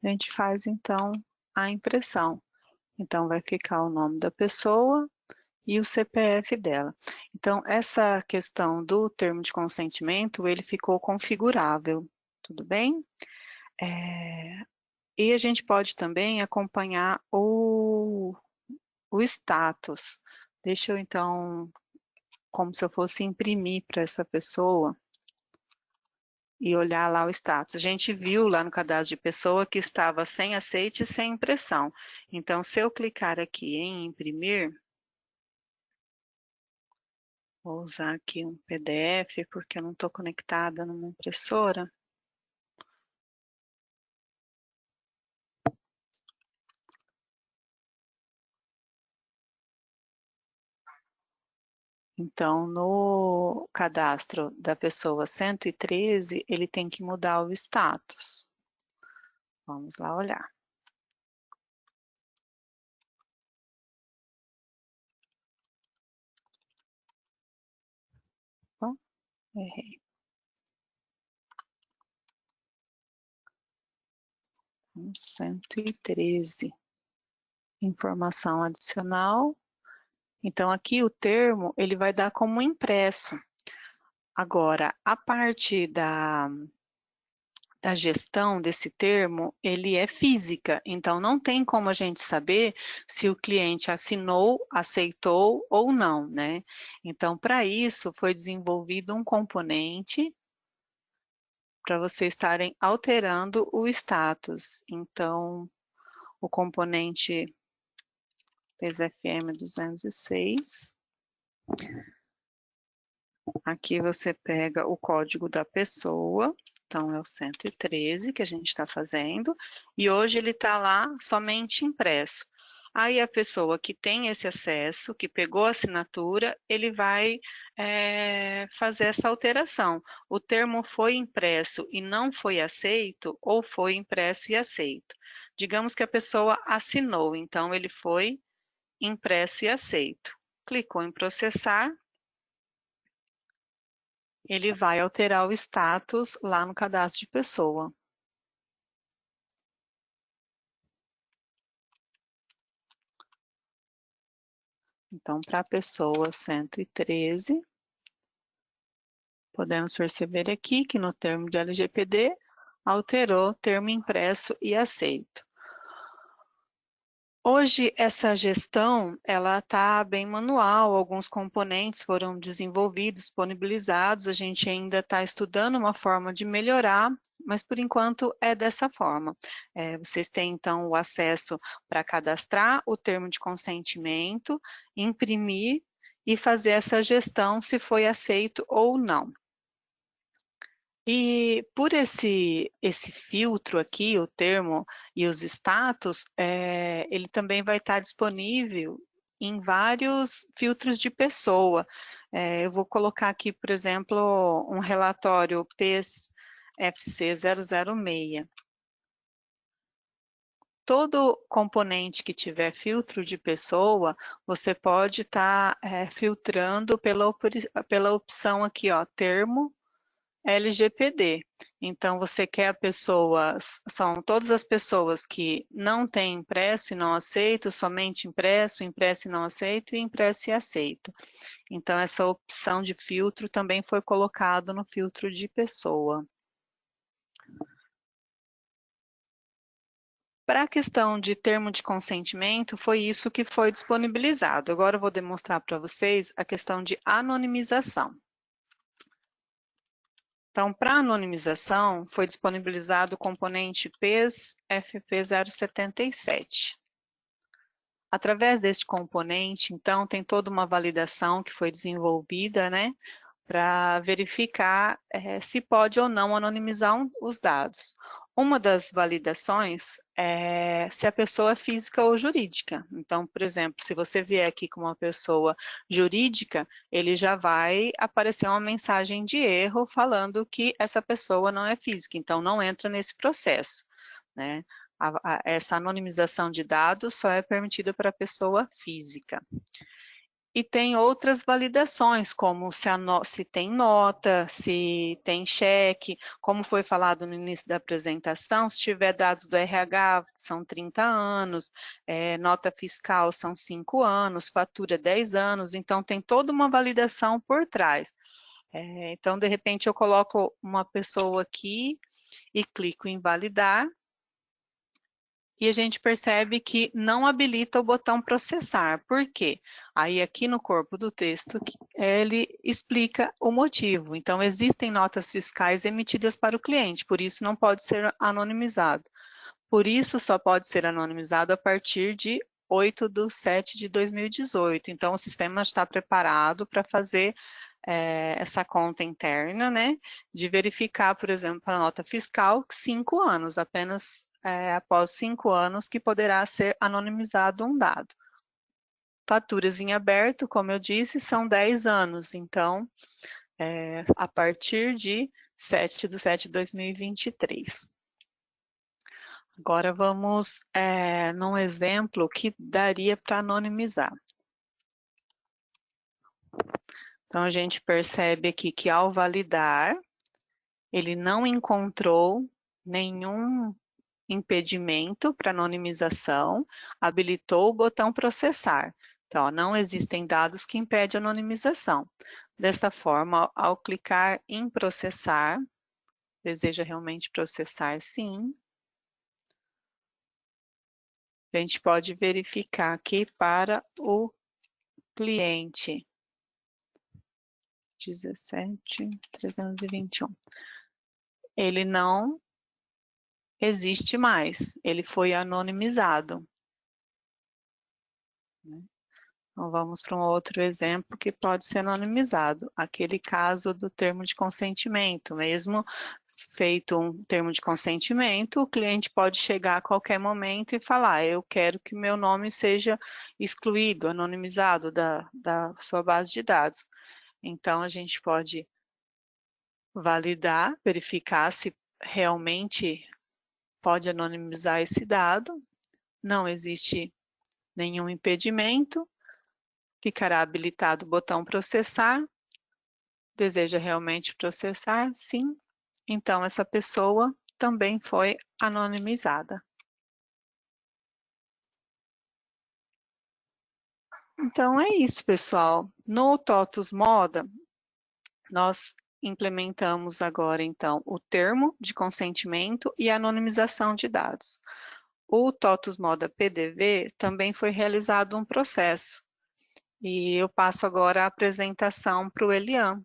a gente faz, então, a impressão. Então, vai ficar o nome da pessoa e o CPF dela. Então, essa questão do termo de consentimento, ele ficou configurável, tudo bem? E a gente pode também acompanhar o status. Deixa eu, então, como se eu fosse imprimir para essa pessoa e olhar lá o status. A gente viu lá no cadastro de pessoa que estava sem aceite e sem impressão. Então, se eu clicar aqui em imprimir, vou usar aqui um PDF, porque eu não estou conectada numa impressora. Então, no cadastro da pessoa 113, ele tem que mudar o status. Vamos lá olhar. Bom, errei. 113. Informação adicional. Então, aqui o termo, ele vai dar como impresso. Agora, a parte da gestão desse termo, ele é física, então não tem como a gente saber se o cliente assinou, aceitou ou não, né? Então, para isso, foi desenvolvido um componente para vocês estarem alterando o status. Então, o componente PESFM 206. Aqui você pega o código da pessoa, então é o 113 que a gente está fazendo, e hoje ele está lá somente impresso. Aí a pessoa que tem esse acesso, que pegou a assinatura, ele vai fazer essa alteração. O termo foi impresso e não foi aceito, ou foi impresso e aceito. Digamos que a pessoa assinou, então ele foi impresso e aceito. Clicou em processar, ele vai alterar o status lá no cadastro de pessoa. Então, para a pessoa 113, podemos perceber aqui que no termo de LGPD, alterou termo impresso e aceito. Hoje, essa gestão, ela está bem manual, alguns componentes foram desenvolvidos, disponibilizados, a gente ainda está estudando uma forma de melhorar, mas por enquanto é dessa forma. Vocês têm então o acesso para cadastrar o termo de consentimento, imprimir e fazer essa gestão se foi aceito ou não. E por esse filtro aqui, o termo e os status, ele também vai estar disponível em vários filtros de pessoa. Eu vou colocar aqui, por exemplo, um relatório PES FC 006. todo componente que tiver filtro de pessoa, você pode estar filtrando pela opção aqui, ó, termo LGPD. Então, você quer a pessoa, são todas as pessoas que não têm impresso e não aceito, somente impresso, impresso e não aceito, e impresso e aceito. Então, essa opção de filtro também foi colocado no filtro de pessoa. Para a questão de termo de consentimento, foi isso que foi disponibilizado. Agora eu vou demonstrar para vocês a questão de anonimização. Então, para anonimização, foi disponibilizado o componente PES FP077. Através deste componente, então, tem toda uma validação que foi desenvolvida, né, para verificar se pode ou não anonimizar os dados. Uma das validações é se a pessoa é física ou jurídica. Então, por exemplo, se você vier aqui com uma pessoa jurídica, ele já vai aparecer uma mensagem de erro falando que essa pessoa não é física, então não entra nesse processo, né? Essa anonimização de dados só é permitida para a pessoa física. E tem outras validações, como se tem nota, se tem cheque, como foi falado no início da apresentação, se tiver dados do RH, são 30 anos, nota fiscal são 5 anos, fatura 10 anos, então tem toda uma validação por trás. Então, de repente, eu coloco uma pessoa aqui e clico em validar, e a gente percebe que não habilita o botão processar. Por quê? Aí aqui no corpo do texto, ele explica o motivo. Então, existem notas fiscais emitidas para o cliente, por isso não pode ser anonimizado. Por isso, só pode ser anonimizado a partir de 8/7/2018. Então, o sistema está preparado para fazer essa conta interna, né, de verificar, por exemplo, para a nota fiscal, 5 anos, apenas após 5 anos que poderá ser anonimizado um dado. Faturas em aberto, como eu disse, são 10 anos, então, a partir de 7/7/2023. Agora vamos num exemplo que daria para anonimizar. Então, a gente percebe aqui que ao validar, ele não encontrou nenhum impedimento para anonimização, habilitou o botão processar. Então, não existem dados que impedem a anonimização. Desta forma, ao clicar em processar, deseja realmente processar sim, a gente pode verificar aqui para o cliente 17.321. Ele não existe mais, ele foi anonimizado. Então, vamos para um outro exemplo que pode ser anonimizado. Aquele caso do termo de consentimento. Mesmo feito um termo de consentimento, o cliente pode chegar a qualquer momento e falar: eu quero que meu nome seja excluído, anonimizado da sua base de dados. Então, a gente pode validar, verificar se realmente pode anonimizar esse dado. Não existe nenhum impedimento. Ficará habilitado o botão processar. Deseja realmente processar? Sim. Então, essa pessoa também foi anonimizada. Então, é isso, pessoal. No TOTUS Moda, nós implementamos agora, então, o termo de consentimento e anonimização de dados. O TOTUS Moda PDV também foi realizado um processo. E eu passo agora a apresentação para o Elian.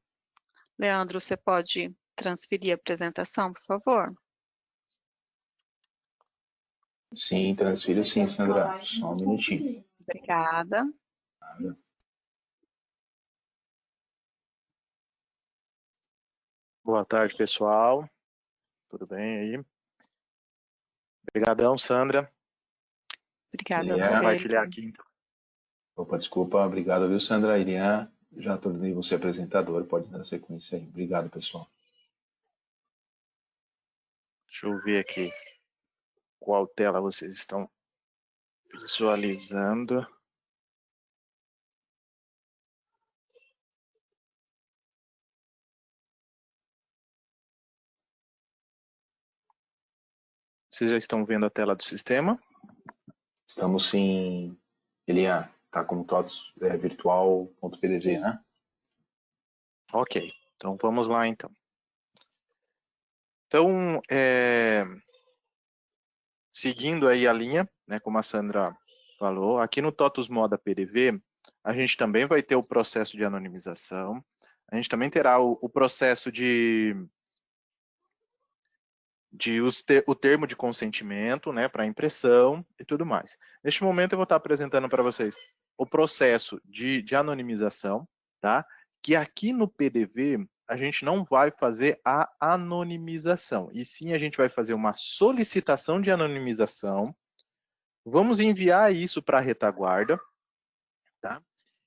Leandro, você pode transferir a apresentação, por favor? Sim, transfiro sim, Sandra. Só um minutinho. Obrigada. Boa tarde, pessoal. Tudo bem aí? Obrigadão, Sandra. Obrigada a Irian. você. Compartilhar aqui, então. Opa, desculpa. Obrigado, viu, Sandra? Irian, já tornei você apresentador. Pode dar sequência aí. Obrigado, pessoal. Deixa eu ver aqui. qual tela vocês estão visualizando. Vocês já estão vendo a tela do sistema? Estamos em... Ele tá como TOTOS virtual.pdv, né? Ok, então vamos lá então. Então, seguindo aí a linha, né, como a Sandra falou, aqui no TOTOS Moda PDV, a gente também vai ter o processo de anonimização, a gente também terá o processo o termo de consentimento, né, para impressão e tudo mais. Neste momento eu vou estar apresentando para vocês o processo de anonimização, tá? Que aqui no PDV a gente não vai fazer a anonimização, e sim a gente vai fazer uma solicitação de anonimização. Vamos enviar isso para a retaguarda, tá?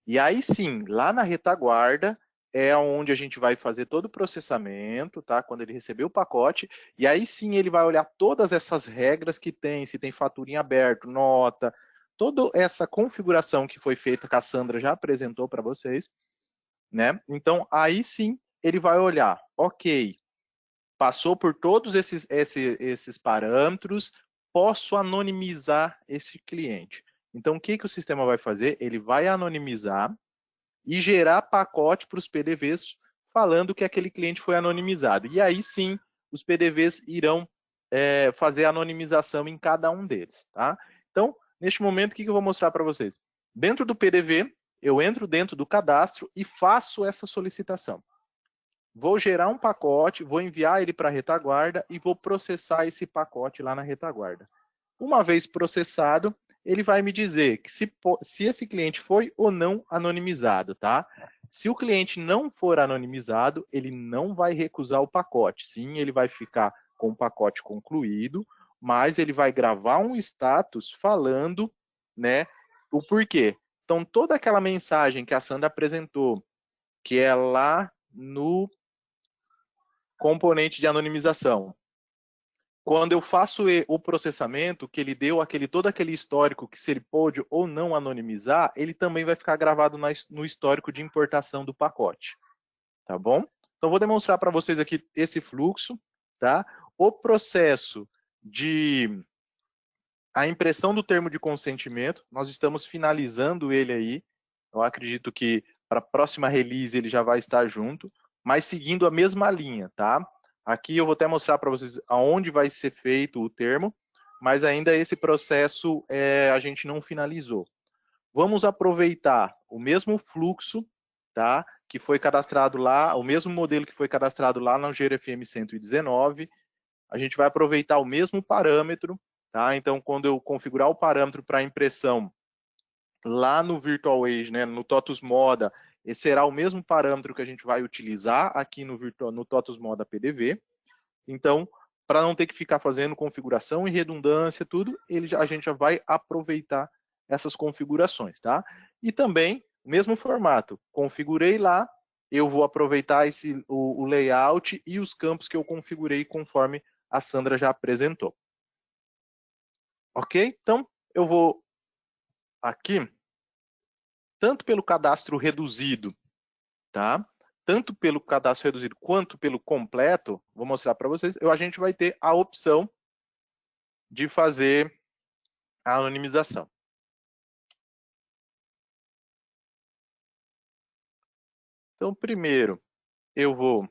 E aí sim, lá na retaguarda é onde a gente vai fazer todo o processamento, tá? Quando ele receber o pacote, e aí sim ele vai olhar todas essas regras que tem, se tem fatura em aberto, nota, toda essa configuração que foi feita, que a Sandra já apresentou para vocês, né? Então aí sim ele vai olhar, ok, passou por todos esses parâmetros, posso anonimizar esse cliente. Então, o que o sistema vai fazer? Ele vai anonimizar e gerar pacote para os PDVs falando que aquele cliente foi anonimizado. E aí sim, os PDVs irão fazer a anonimização em cada um deles. Tá? Então, neste momento, o que eu vou mostrar para vocês? Dentro do PDV, eu entro dentro do cadastro e faço essa solicitação. Vou gerar um pacote, vou enviar ele para a retaguarda e vou processar esse pacote lá na retaguarda. Uma vez processado, ele vai me dizer que se esse cliente foi ou não anonimizado, tá? Se o cliente não for anonimizado, ele não vai recusar o pacote. Sim, ele vai ficar com o pacote concluído, mas ele vai gravar um status falando, né, o porquê. Então, toda aquela mensagem que a Sandra apresentou, que é lá no componente de anonimização. Quando eu faço o processamento, que ele deu todo aquele histórico, que se ele pôde ou não anonimizar, ele também vai ficar gravado no histórico de importação do pacote. Tá bom? Então, vou demonstrar para vocês aqui esse fluxo. Tá? O processo de a impressão do termo de consentimento, nós estamos finalizando ele aí. Eu acredito que para a próxima release ele já vai estar junto, mas seguindo a mesma linha, tá? Aqui eu vou até mostrar para vocês aonde vai ser feito o termo, mas ainda esse processo a gente não finalizou. Vamos aproveitar o mesmo fluxo, tá? Que foi cadastrado lá, o mesmo modelo que foi cadastrado lá no GRFM 119. A gente vai aproveitar o mesmo parâmetro, tá? Então, quando eu configurar o parâmetro para impressão lá no Virtual Age, né, no TOTOS Moda, esse será o mesmo parâmetro que a gente vai utilizar aqui no TOTOS Moda PDV. Então, para não ter que ficar fazendo configuração e redundância, tudo, a gente já vai aproveitar essas configurações, tá? E também, o mesmo formato, configurei lá, eu vou aproveitar o layout e os campos que eu configurei conforme a Sandra já apresentou. Ok? Então, eu vou aqui, tanto pelo cadastro reduzido, tá? Tanto pelo cadastro reduzido quanto pelo completo, vou mostrar para vocês, a gente vai ter a opção de fazer a anonimização. Então, primeiro, eu vou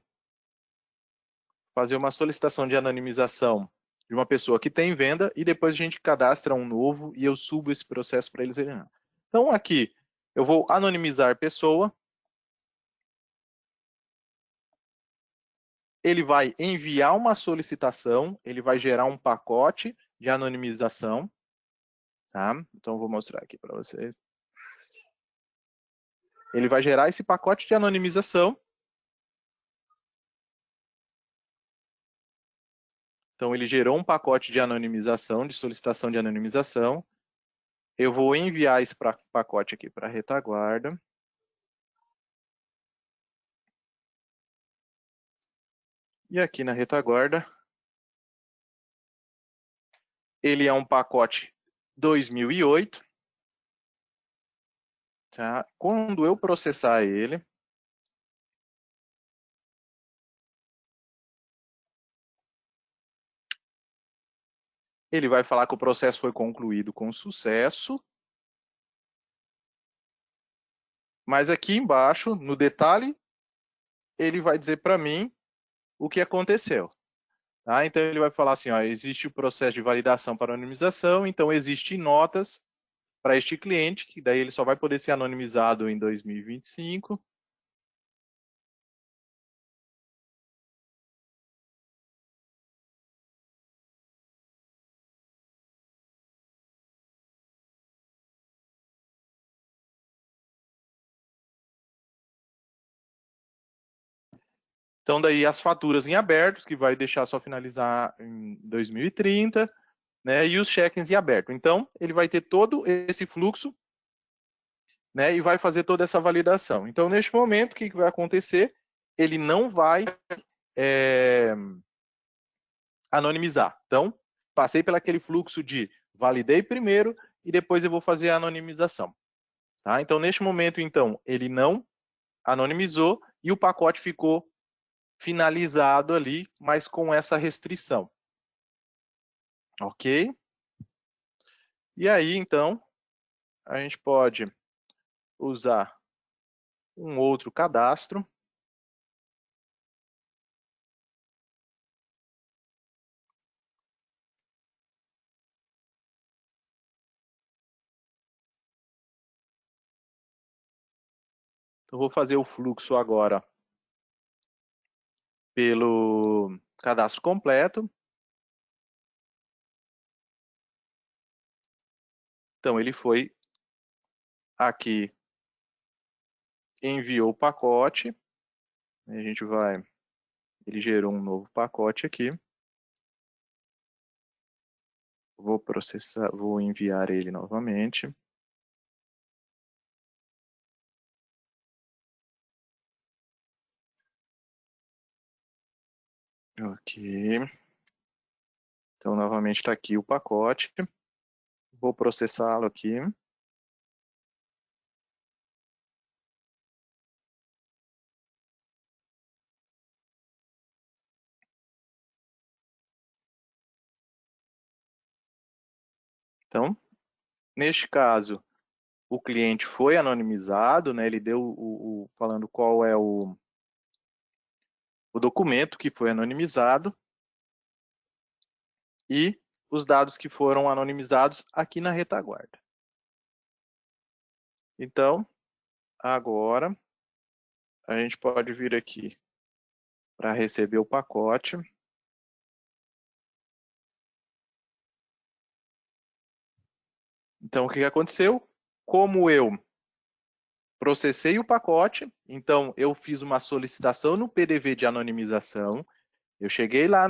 fazer uma solicitação de anonimização de uma pessoa que tem venda e depois a gente cadastra um novo e eu subo esse processo para eles verem. Então, aqui, eu vou anonimizar pessoa. Ele vai enviar uma solicitação, ele vai gerar um pacote de anonimização. Tá? Então, eu vou mostrar aqui para vocês. Ele vai gerar esse pacote de anonimização. Então, ele gerou um pacote de anonimização, de solicitação de anonimização. Eu vou enviar esse pacote aqui para a retaguarda. E aqui na retaguarda, Ele é um pacote 2008. Tá? Quando eu processar ele, ele vai falar que o processo foi concluído com sucesso. Mas aqui embaixo, no detalhe, ele vai dizer para mim o que aconteceu. Tá? Então, ele vai falar assim, ó, existe o processo de validação para anonimização, então existem notas para este cliente, que daí ele só vai poder ser anonimizado em 2025. Então, daí as faturas em aberto, que vai deixar só finalizar em 2030, né, e os cheques em aberto. Então, ele vai ter todo esse fluxo, né, e vai fazer toda essa validação. Então, neste momento, o que vai acontecer? Ele não vai anonimizar. Então, passei pelo aquele fluxo de validei primeiro e depois eu vou fazer a anonimização. Tá? Então, neste momento, então, ele não anonimizou e o pacote ficou finalizado ali, mas com essa restrição. Ok? E aí, então, a gente pode usar um outro cadastro. Então, vou fazer o fluxo agora pelo cadastro completo. Então, ele foi aqui, enviou o pacote. A gente vai, ele gerou um novo pacote aqui. Vou processar, vou enviar ele novamente. Ok. Então, novamente está aqui o pacote. Vou processá-lo aqui. Então, neste caso, o cliente foi anonimizado, né? Ele deu falando qual é o documento que foi anonimizado e os dados que foram anonimizados aqui na retaguarda. Então, agora, a gente pode vir aqui para receber o pacote. Então, o que aconteceu? Como eu processei o pacote, então eu fiz uma solicitação no PDV de anonimização, eu cheguei lá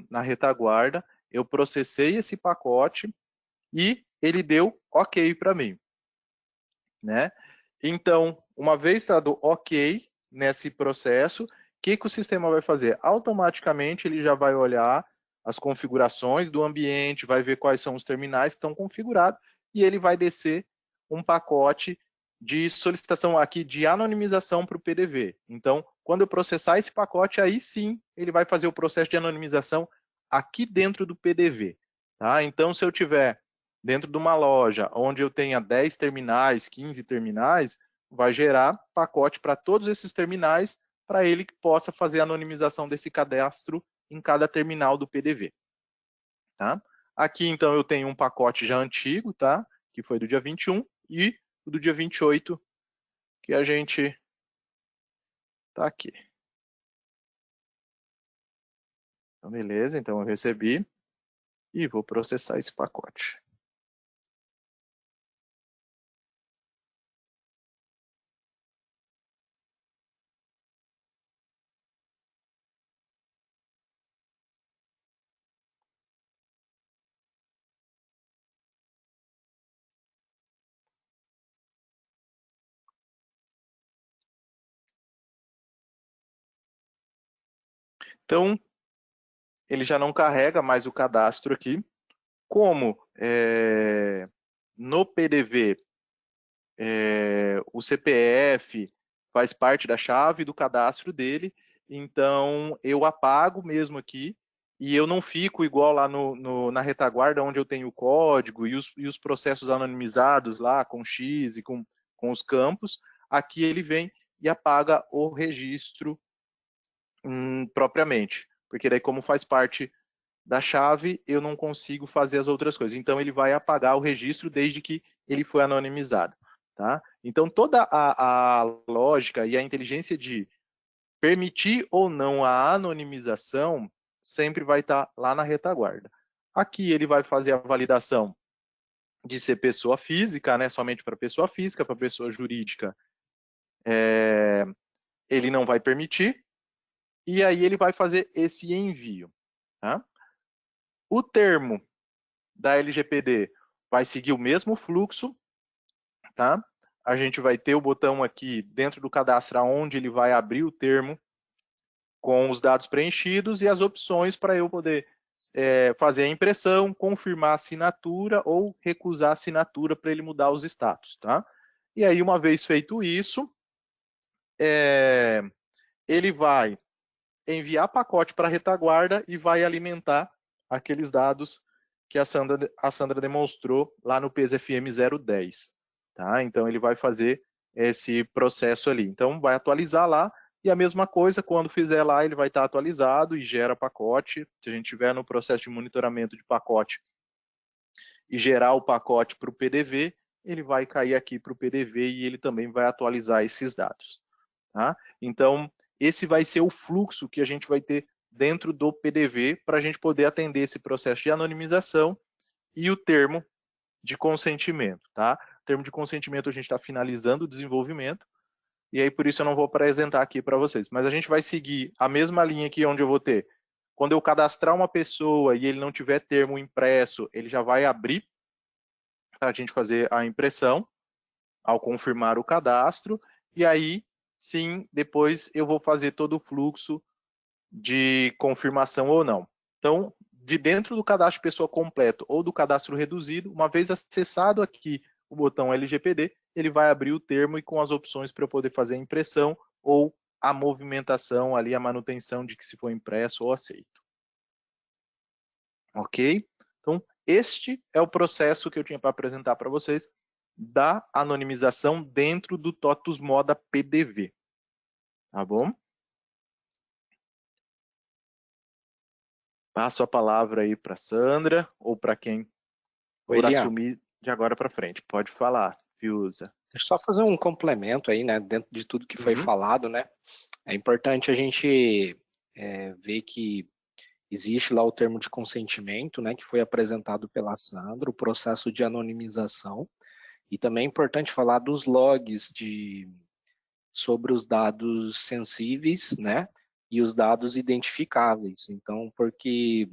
na retaguarda, eu processei esse pacote e ele deu ok para mim, né? Então, uma vez dado ok nesse processo, o que o sistema vai fazer? Automaticamente ele já vai olhar as configurações do ambiente, vai ver quais são os terminais que estão configurados e ele vai descer um pacote de solicitação aqui de anonimização para o PDV. Então, quando eu processar esse pacote, aí sim ele vai fazer o processo de anonimização aqui dentro do PDV. Tá? Então, se eu tiver dentro de uma loja onde eu tenha 10 terminais, 15 terminais, vai gerar pacote para todos esses terminais para ele que possa fazer a anonimização desse cadastro em cada terminal do PDV. Tá? Aqui, então, eu tenho um pacote já antigo, tá? Que foi do dia 21 e o do dia 28, que a gente tá aqui. Então, beleza, então eu recebi e vou processar esse pacote. Então, ele já não carrega mais o cadastro aqui. como no PDV o CPF faz parte da chave do cadastro dele, então eu apago mesmo aqui, e eu não fico igual lá na retaguarda, onde eu tenho o código e os processos anonimizados lá com X e com os campos. Aqui ele vem e apaga o registro propriamente, porque daí, como faz parte da chave, eu não consigo fazer as outras coisas. Então ele vai apagar o registro desde que ele foi anonimizado. Tá? Então toda a lógica e a inteligência de permitir ou não a anonimização sempre vai estar lá na retaguarda. Aqui ele vai fazer a validação de ser pessoa física, né? Somente para pessoa física, para pessoa jurídica ele não vai permitir, e aí ele vai fazer esse envio. Tá? O termo da LGPD vai seguir o mesmo fluxo, tá? A gente vai ter o botão aqui dentro do cadastro onde ele vai abrir o termo com os dados preenchidos e as opções para eu poder fazer a impressão, confirmar a assinatura ou recusar a assinatura para ele mudar os status, tá? E aí, uma vez feito isso, ele vai enviar pacote para a retaguarda e vai alimentar aqueles dados que a Sandra demonstrou lá no PES-FM 010. Tá? Então, ele vai fazer esse processo ali. Então, vai atualizar lá, e a mesma coisa, quando fizer lá, ele vai estar atualizado e gera pacote. Se a gente tiver no processo de monitoramento de pacote e gerar o pacote para o PDV, ele vai cair aqui para o PDV e ele também vai atualizar esses dados. Tá? Então, esse vai ser o fluxo que a gente vai ter dentro do PDV para a gente poder atender esse processo de anonimização e o termo de consentimento. Tá? O termo de consentimento a gente está finalizando o desenvolvimento, e aí por isso eu não vou apresentar aqui para vocês. Mas a gente vai seguir a mesma linha aqui onde eu vou ter. Quando eu cadastrar uma pessoa e ele não tiver termo impresso, ele já vai abrir para a gente fazer a impressão ao confirmar o cadastro, e aí sim, depois eu vou fazer todo o fluxo de confirmação ou não. Então, de dentro do cadastro pessoa completo ou do cadastro reduzido, uma vez acessado aqui o botão LGPD, ele vai abrir o termo e com as opções para eu poder fazer a impressão ou a movimentação ali, a manutenção de que se for impresso ou aceito. Ok? Então, este é o processo que eu tinha para apresentar para vocês da anonimização dentro do TOTUS Moda PDV. Tá bom? Passo a palavra aí para Sandra ou para quem for assumir de agora para frente. Pode falar, Fiuza. Deixa eu só fazer um complemento aí, né, dentro de tudo que foi falado, né? É importante a gente ver que existe lá o termo de consentimento, né, que foi apresentado pela Sandra, o processo de anonimização, e também é importante falar dos logs sobre os dados sensíveis, né, e os dados identificáveis. Então, porque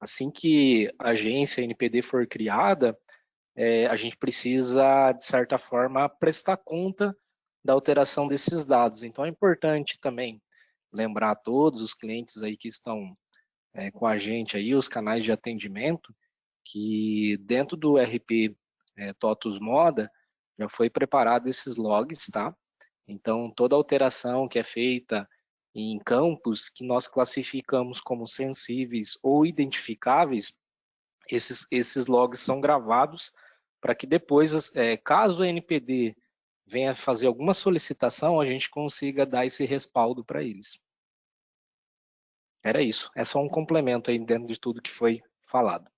assim que a agência NPD for criada, a gente precisa, de certa forma, prestar conta da alteração desses dados. Então, é importante também lembrar a todos os clientes aí que estão com a gente aí, os canais de atendimento, que dentro do RP TOTUS Moda já foi preparado esses logs, tá? Então, toda alteração que é feita em campos que nós classificamos como sensíveis ou identificáveis, esses logs são gravados para que depois, caso o NPD venha fazer alguma solicitação, a gente consiga dar esse respaldo para eles. Era isso. É só um complemento aí dentro de tudo que foi falado.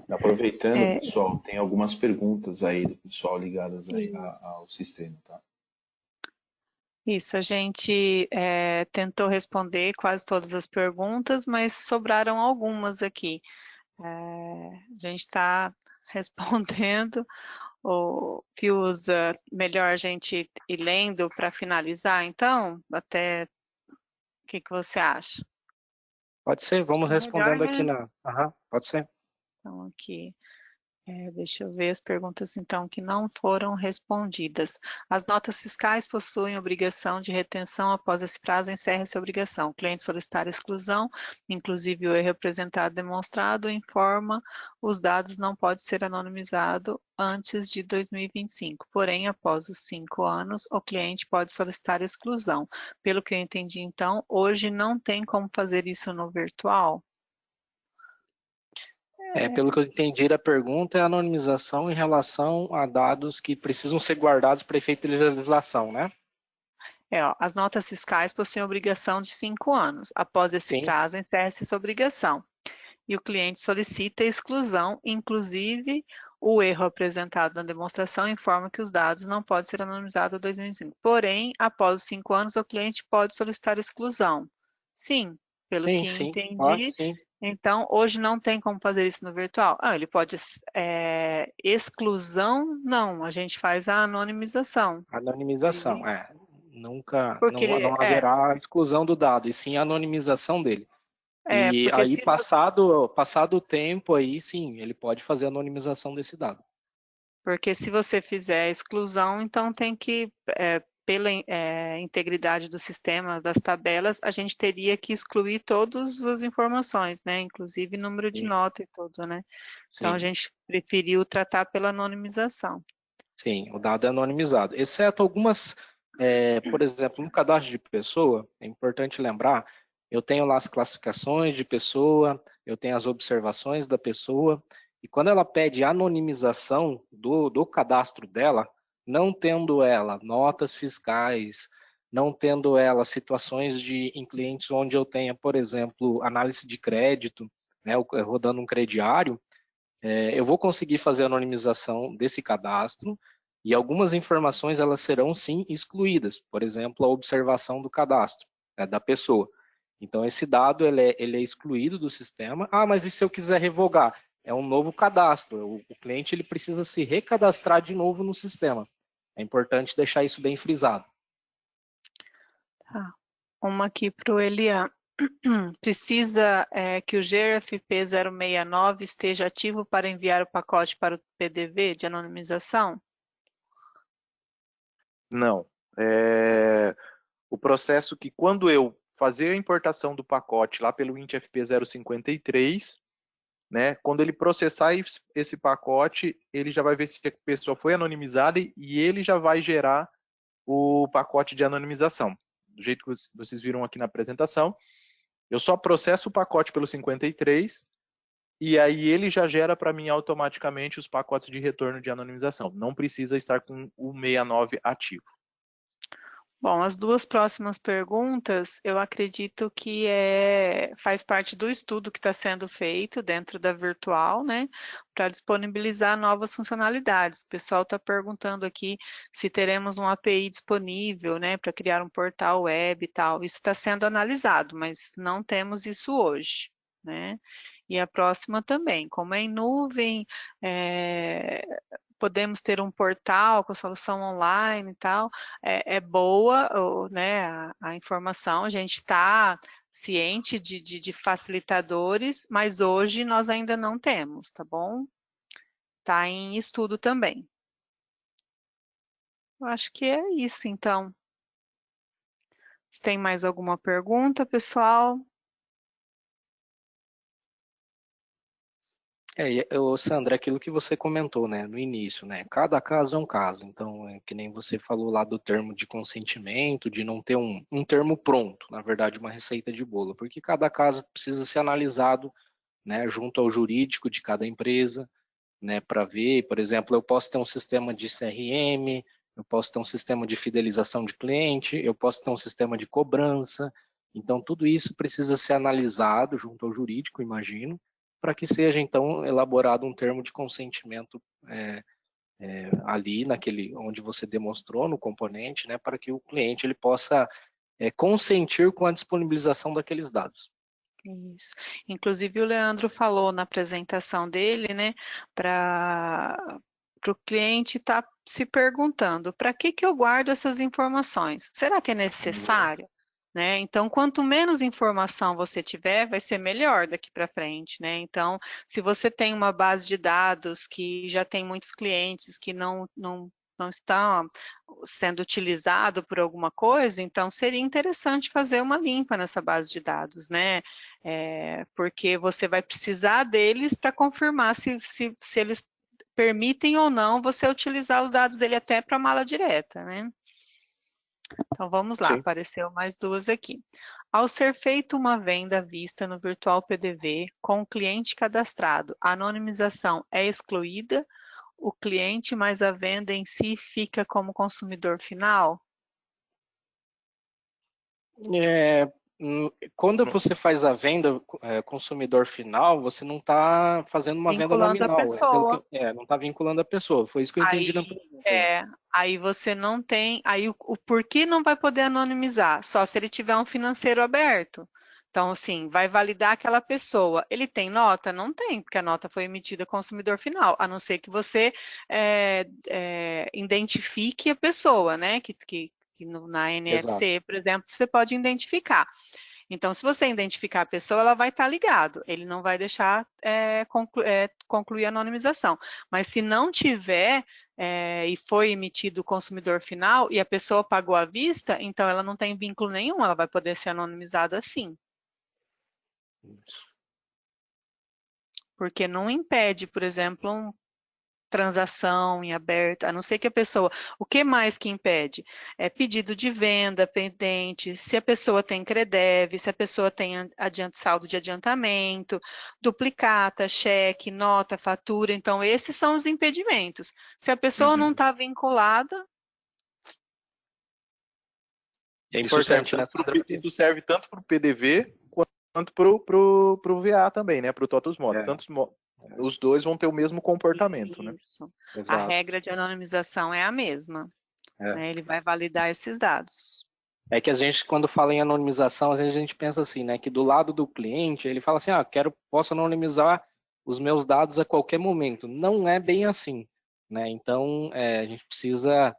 Aproveitando, pessoal, tem algumas perguntas aí do pessoal ligadas aí ao sistema, tá? Isso, a gente tentou responder quase todas as perguntas, mas sobraram algumas aqui. A gente está respondendo. O Fiuza, melhor a gente ir lendo para finalizar, então? Até o que você acha? Pode ser, vamos respondendo aqui na... pode ser. Então, aqui. Deixa eu ver as perguntas, então, que não foram respondidas. As notas fiscais possuem obrigação de retenção após esse prazo, encerra essa obrigação. O cliente solicitar exclusão, inclusive o erro apresentado demonstrado, informa os dados não pode ser anonimizado antes de 2025. Porém, após os 5 anos, o cliente pode solicitar exclusão. Pelo que eu entendi, então, hoje não tem como fazer isso no virtual? Pelo que eu entendi da pergunta, é a anonimização em relação a dados que precisam ser guardados para efeito de legislação, né? As notas fiscais possuem obrigação de 5 anos. Após esse Sim. prazo, encerra-se essa obrigação. E o cliente solicita a exclusão, inclusive o erro apresentado na demonstração informa que os dados não podem ser anonimizados em 2025. Porém, após os 5 anos, o cliente pode solicitar exclusão. Sim, pelo que Sim, entendi. sim. Então, hoje não tem como fazer isso no virtual? Ele pode... exclusão, não. A gente faz a anonimização. Anonimização, Nunca, Porque, não haverá exclusão do dado, e sim a anonimização dele. E porque aí, se passado o tempo, aí sim, ele pode fazer a anonimização desse dado. Porque se você fizer a exclusão, então tem que, pela integridade do sistema, das tabelas, a gente teria que excluir todas as informações, né? Inclusive número de Sim. nota e tudo, né? Então a Sim. gente preferiu tratar pela anonimização. Sim, o dado é anonimizado, exceto algumas, por exemplo, no cadastro de pessoa, é importante lembrar, eu tenho lá as classificações de pessoa, eu tenho as observações da pessoa, e quando ela pede anonimização do cadastro dela, não tendo ela notas fiscais, não tendo ela situações em clientes onde eu tenha, por exemplo, análise de crédito, né, rodando um crediário, eu vou conseguir fazer a anonimização desse cadastro e algumas informações elas serão sim excluídas, por exemplo, a observação do cadastro, da pessoa. Então esse dado ele é excluído do sistema. Mas e se eu quiser revogar? É um novo cadastro, o cliente ele precisa se recadastrar de novo no sistema. É importante deixar isso bem frisado. Tá. Uma aqui para o Elian. Precisa que o GRFP 069 esteja ativo para enviar o pacote para o PDV de anonimização? Não. O processo que quando eu fazer a importação do pacote lá pelo INT-FP 053, né, quando ele processar esse pacote, ele já vai ver se a pessoa foi anonimizada e ele já vai gerar o pacote de anonimização. Do jeito que vocês viram aqui na apresentação, eu só processo o pacote pelo 53 e aí ele já gera para mim automaticamente os pacotes de retorno de anonimização. Não precisa estar com o 69 ativo. Bom, as duas próximas perguntas, eu acredito que faz parte do estudo que está sendo feito dentro da Virtual, né, para disponibilizar novas funcionalidades. O pessoal está perguntando aqui se teremos um API disponível, né, para criar um portal web e tal. Isso está sendo analisado, mas não temos isso hoje, né. E a próxima também, como é em nuvem, podemos ter um portal com solução online e tal, é boa, né, a informação, a gente está ciente de facilitadores, mas hoje nós ainda não temos, tá bom? Está em estudo também. Eu acho que é isso, então. Se tem mais alguma pergunta, pessoal? Sandra, aquilo que você comentou, né, no início, né, cada caso é um caso, então é que nem você falou lá do termo de consentimento, de não ter um termo pronto, na verdade uma receita de bolo, porque cada caso precisa ser analisado, né, junto ao jurídico de cada empresa, né, para ver, por exemplo, eu posso ter um sistema de CRM, eu posso ter um sistema de fidelização de cliente, eu posso ter um sistema de cobrança, então tudo isso precisa ser analisado junto ao jurídico, imagino, para que seja então elaborado um termo de consentimento ali naquele onde você demonstrou no componente, né, para que o cliente ele possa consentir com a disponibilização daqueles dados. Isso. Inclusive o Leandro falou na apresentação dele, né, para o cliente estar se perguntando, para que eu guardo essas informações? Será que é necessário? né? Então, quanto menos informação você tiver, vai ser melhor daqui para frente, né? Então, se você tem uma base de dados que já tem muitos clientes que não estão sendo utilizado por alguma coisa, então seria interessante fazer uma limpa nessa base de dados, né? Porque você vai precisar deles para confirmar se eles permitem ou não você utilizar os dados dele até para mala direta, né? Então vamos lá, Sim. apareceu mais duas aqui. Ao ser feita uma venda à vista no virtual PDV com o cliente cadastrado, a anonimização é excluída? O cliente mais a venda em si fica como consumidor final? Quando você faz a venda consumidor final, você não está fazendo uma venda Vinculando a nominal, pessoa. não está vinculando a pessoa. Foi isso que eu entendi na pergunta. Aí você não tem, aí o porquê não vai poder anonimizar? Só se ele tiver um financeiro aberto. Então, assim, vai validar aquela pessoa. Ele tem nota? Não tem, porque a nota foi emitida consumidor final, a não ser que você identifique a pessoa, né? Que na NFC, Exato. por exemplo, você pode identificar. Então, se você identificar a pessoa, ela vai estar ligado. Ele não vai deixar concluir a anonimização. Mas se não tiver e foi emitido o consumidor final e a pessoa pagou à vista, então ela não tem vínculo nenhum, ela vai poder ser anonimizada sim. Porque não impede, por exemplo, transação em aberto, a não ser que a pessoa... O que mais que impede? É pedido de venda pendente, se a pessoa tem CREDEV, se a pessoa tem saldo de adiantamento, duplicata, cheque, nota, fatura. Então, esses são os impedimentos. Se a pessoa não está vinculada... É importante, né? Isso serve tanto para o PDV quanto para o VA também, né? Para o TOTUS Moda. Os dois vão ter o mesmo comportamento, né? A regra de anonimização é a mesma. Né? Ele vai validar esses dados. É que a gente, quando fala em anonimização, às vezes a gente pensa assim, né? Que do lado do cliente, ele fala assim, posso anonimizar os meus dados a qualquer momento. Não é bem assim, né? Então, a gente precisa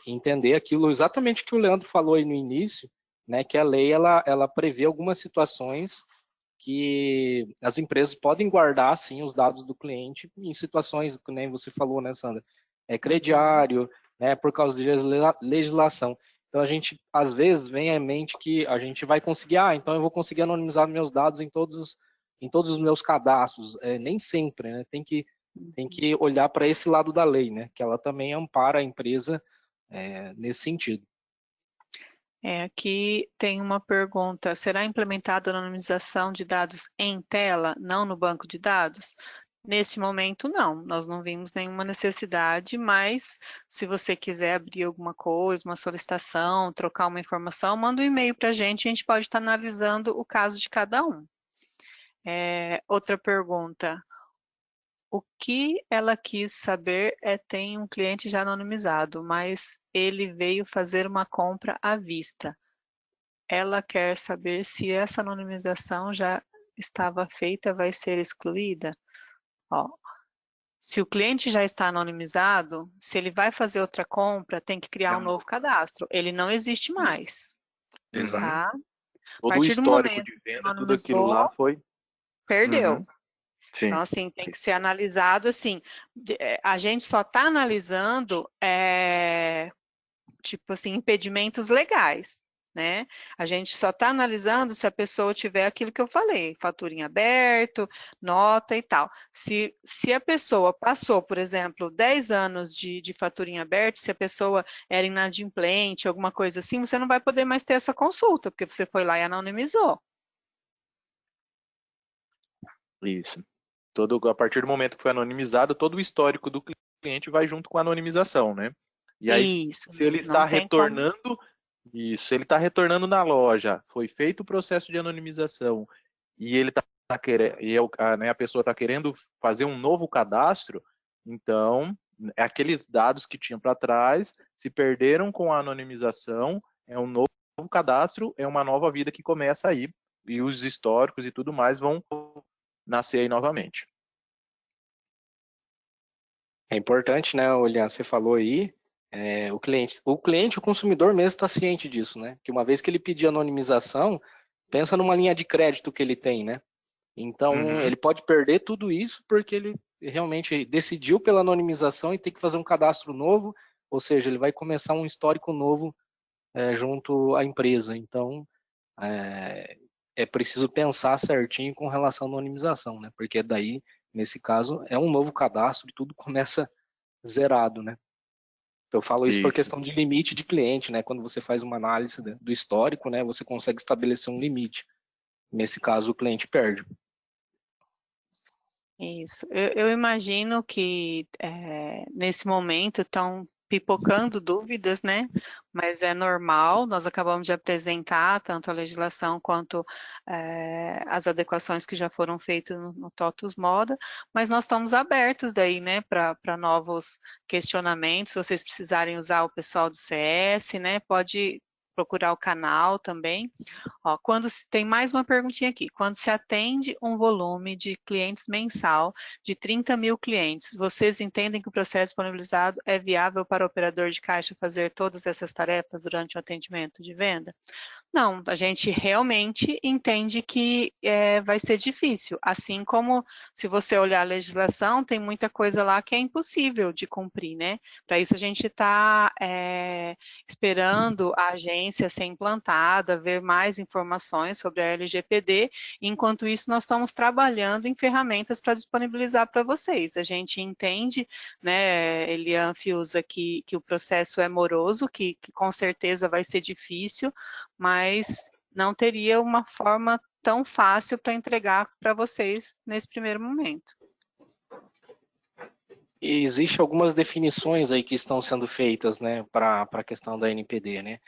entender aquilo exatamente que o Leandro falou aí no início, né? Que a lei, ela prevê algumas situações que as empresas podem guardar, sim, os dados do cliente em situações, que nem você falou, né, Sandra? Crediário, né, por causa de legislação. Então, a gente, às vezes, vem à mente que a gente vai conseguir, então eu vou conseguir anonimizar meus dados em todos os meus cadastros. Nem sempre, né? Tem que olhar para esse lado da lei, né? Que ela também ampara a empresa nesse sentido. Aqui tem uma pergunta. Será implementada a anonimização de dados em tela, não no banco de dados? Neste momento, não. Nós não vimos nenhuma necessidade, mas se você quiser abrir alguma coisa, uma solicitação, trocar uma informação, manda um e-mail para a gente pode estar analisando o caso de cada um. Outra pergunta. O que ela quis saber tem um cliente já anonimizado, mas ele veio fazer uma compra à vista. Ela quer saber se essa anonimização já estava feita, vai ser excluída. Se o cliente já está anonimizado, se ele vai fazer outra compra, tem que criar um novo cadastro. Ele não existe mais. Exato. Tá? Todo o histórico de venda, tudo aquilo lá foi... Perdeu. Sim. Então, assim, tem que ser analisado, assim, a gente só está analisando, tipo assim, impedimentos legais, né? A gente só está analisando se a pessoa tiver aquilo que eu falei, fatura em aberto, nota e tal. Se a pessoa passou, por exemplo, 10 anos de fatura em aberto, se a pessoa era inadimplente, alguma coisa assim, você não vai poder mais ter essa consulta, porque você foi lá e anonimizou. Isso. A partir do momento que foi anonimizado, todo o histórico do cliente vai junto com a anonimização, né? E aí, se ele está retornando, se ele está retornando na loja, foi feito o processo de anonimização e ele a pessoa está querendo fazer um novo cadastro, então aqueles dados que tinha para trás se perderam com a anonimização, é um novo cadastro, é uma nova vida que começa aí e os históricos e tudo mais vão nascer aí novamente. É importante, né, Olian, você falou aí, o consumidor mesmo está ciente disso, né? Que uma vez que ele pedir anonimização, pensa numa linha de crédito que ele tem, né? Então, ele pode perder tudo isso porque ele realmente decidiu pela anonimização e tem que fazer um cadastro novo, ou seja, ele vai começar um histórico novo junto à empresa. Então, é preciso pensar certinho com relação à anonimização, né? Porque daí, nesse caso, é um novo cadastro e tudo começa zerado, né? Eu falo isso por questão de limite de cliente, né? Quando você faz uma análise do histórico, né? Você consegue estabelecer um limite. Nesse caso, o cliente perde. Isso. Eu imagino que nesse momento estão pipocando dúvidas, né? Mas é normal, nós acabamos de apresentar tanto a legislação quanto as adequações que já foram feitas no TOTUS Moda, mas nós estamos abertos daí, né, para novos questionamentos. Se vocês precisarem usar o pessoal do CS, né, pode procurar o canal também. Ó, tem mais uma perguntinha aqui. Quando se atende um volume de clientes mensal de 30 mil clientes, vocês entendem que o processo disponibilizado é viável para o operador de caixa fazer todas essas tarefas durante o atendimento de venda? Não, a gente realmente entende que vai ser difícil. Assim como, se você olhar a legislação, tem muita coisa lá que é impossível de cumprir, né? Para isso, a gente está esperando a agência ser implantada, ver mais informações sobre a LGPD. Enquanto isso, nós estamos trabalhando em ferramentas para disponibilizar para vocês. A gente entende, né, Elian Fiuza, que o processo é moroso, que com certeza vai ser difícil, mas não teria uma forma tão fácil para entregar para vocês nesse primeiro momento. E existe algumas definições aí que estão sendo feitas, né, para a questão da NPD, né?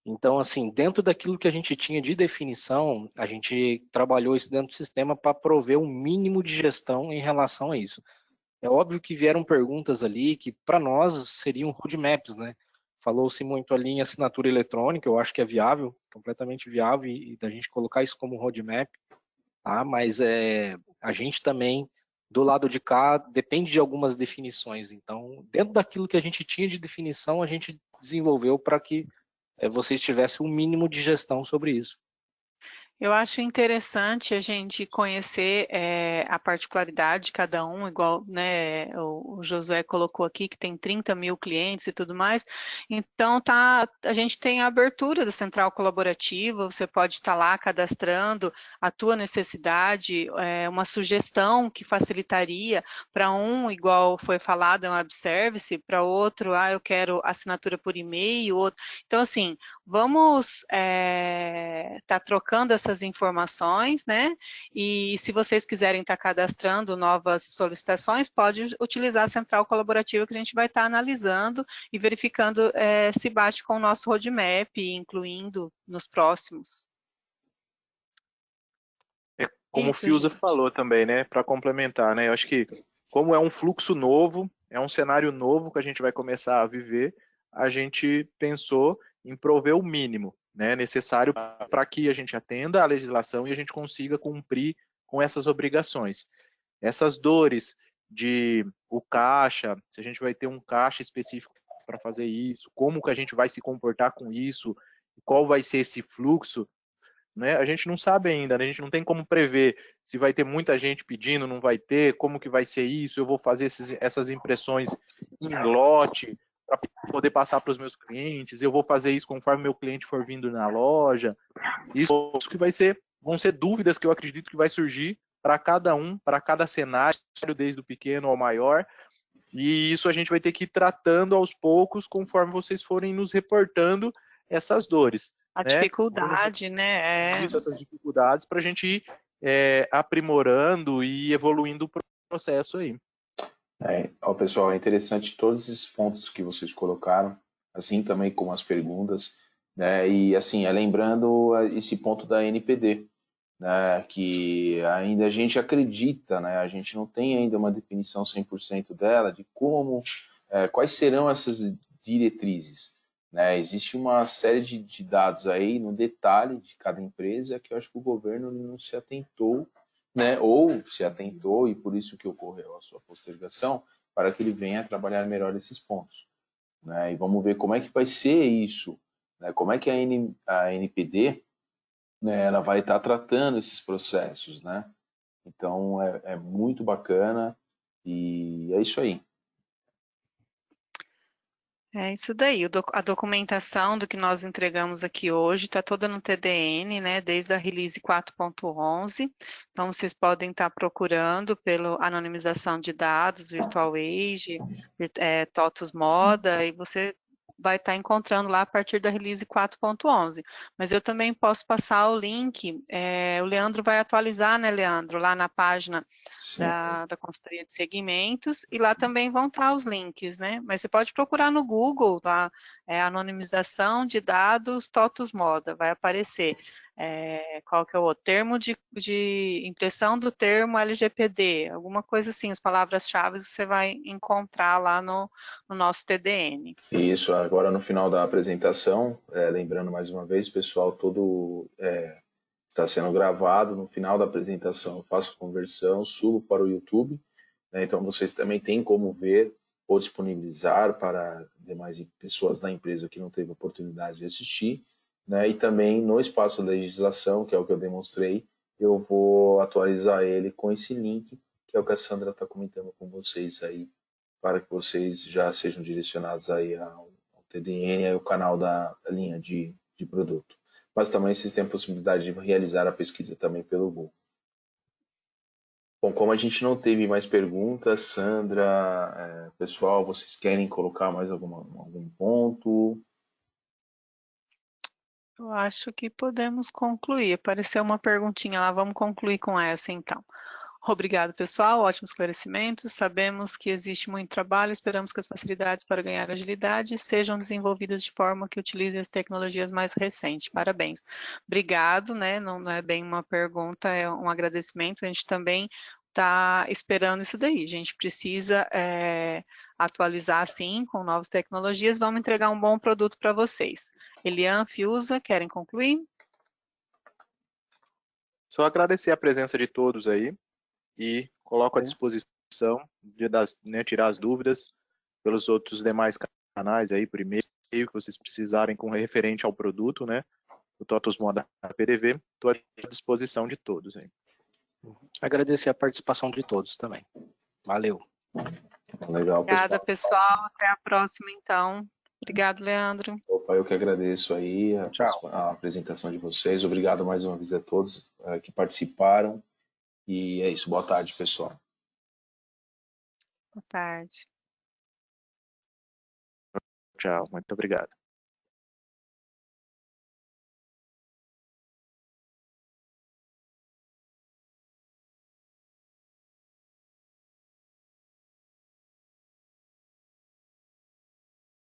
Então, assim, dentro daquilo que a gente tinha de definição, a gente trabalhou isso dentro do sistema para prover um mínimo de gestão em relação a isso. É óbvio que vieram perguntas ali que, para nós, seriam roadmaps, né? Falou-se muito ali em assinatura eletrônica, eu acho que é viável, completamente viável, e da gente colocar isso como roadmap, tá? Mas a gente também, do lado de cá, depende de algumas definições. Então, dentro daquilo que a gente tinha de definição, a gente desenvolveu para que vocês tivessem um mínimo de gestão sobre isso. Eu acho interessante a gente conhecer a particularidade de cada um, igual, né, o Josué colocou aqui, que tem 30 mil clientes e tudo mais. Então, a gente tem a abertura da central colaborativa, você pode estar lá cadastrando a tua necessidade, uma sugestão que facilitaria para um, igual foi falado, é um web service, para outro, eu quero assinatura por e-mail, outro. Então, assim, vamos estar trocando essas informações, né? E se vocês quiserem estar cadastrando novas solicitações, pode utilizar a central colaborativa que a gente vai estar analisando e verificando se bate com o nosso roadmap, incluindo nos próximos. Como o Fiuza falou também, né? Para complementar, né? Eu acho que como é um fluxo novo, é um cenário novo que a gente vai começar a viver, a gente pensou em prover o mínimo, né, necessário para que a gente atenda a legislação e a gente consiga cumprir com essas obrigações. Essas dores de o caixa, se a gente vai ter um caixa específico para fazer isso, como que a gente vai se comportar com isso, qual vai ser esse fluxo, né? A gente não sabe ainda, né? A gente não tem como prever se vai ter muita gente pedindo, não vai ter, como que vai ser isso, eu vou fazer essas impressões em lote para poder passar para os meus clientes, eu vou fazer isso conforme meu cliente for vindo na loja. Isso que vão ser dúvidas que eu acredito que vai surgir para cada um, para cada cenário, desde o pequeno ao maior, e isso a gente vai ter que ir tratando aos poucos conforme vocês forem nos reportando essas dores. A dificuldade, né? Isso, essas dificuldades para a gente ir aprimorando e evoluindo o processo aí. Pessoal, é interessante todos esses pontos que vocês colocaram, assim também como as perguntas, né? E assim, lembrando esse ponto da NPD, né? Que ainda a gente acredita, né? A gente não tem ainda uma definição 100% dela, de como, quais serão essas diretrizes. Né? Existe uma série de dados aí no detalhe de cada empresa que eu acho que o governo não se atentou, né? Ou se atentou e por isso que ocorreu a sua postergação, para que ele venha trabalhar melhor esses pontos. né? E vamos ver como é que vai ser isso, né? Como é que a NPD, né, ela vai estar tratando esses processos, né? Então é muito bacana e é isso aí. É isso daí. A documentação do que nós entregamos aqui hoje está toda no TDN, né? Desde a release 4.11. Então, vocês podem estar procurando pela anonimização de dados, Virtual Age, TOTUS Moda, e você vai estar encontrando lá a partir da release 4.11. Mas eu também posso passar o link, o Leandro vai atualizar, né, Leandro, lá na página da consultoria de segmentos, e lá também vão estar os links, né? Mas você pode procurar no Google, tá? Anonimização de dados TOTUS Moda, vai aparecer. Qual que é o outro? Termo de impressão do termo LGPD, alguma coisa assim, as palavras-chave você vai encontrar lá no nosso TDN. Isso, agora no final da apresentação, lembrando mais uma vez, pessoal, todo está sendo gravado. No final da apresentação eu faço conversão, subo para o YouTube, né? Então vocês também têm como ver ou disponibilizar para demais pessoas da empresa que não teve oportunidade de assistir, né? E também no espaço da legislação, que é o que eu demonstrei, eu vou atualizar ele com esse link, que é o que a Sandra está comentando com vocês aí, para que vocês já sejam direcionados aí ao TDN, aí o canal da linha de produto. Mas também vocês têm a possibilidade de realizar a pesquisa também pelo Google. Bom, como a gente não teve mais perguntas, Sandra, pessoal, vocês querem colocar mais algum ponto? Eu acho que podemos concluir. Apareceu uma perguntinha lá, vamos concluir com essa então. Obrigado, pessoal. Ótimos esclarecimentos. Sabemos que existe muito trabalho, esperamos que as facilidades para ganhar agilidade sejam desenvolvidas de forma que utilize as tecnologias mais recentes. Parabéns. Obrigado, né? Não é bem uma pergunta, é um agradecimento. A gente também está esperando isso daí. A gente precisa atualizar, sim, com novas tecnologias. Vamos entregar um bom produto para vocês. Elian, Fiuza, querem concluir? Só agradecer a presença de todos aí e coloco à disposição de tirar as dúvidas pelos outros demais canais aí, por e-mail, que vocês precisarem com referente ao produto, né? O TOTUS Moda PDV, estou à disposição de todos aí. Agradecer a participação de todos também. Valeu. Legal, pessoal. Obrigada, pessoal. Até a próxima, então. Obrigado, Leandro. Opa, eu que agradeço aí Tchau. a apresentação de vocês. Obrigado mais uma vez a todos que participaram. E é isso. Boa tarde, pessoal. Boa tarde. Tchau, muito obrigado.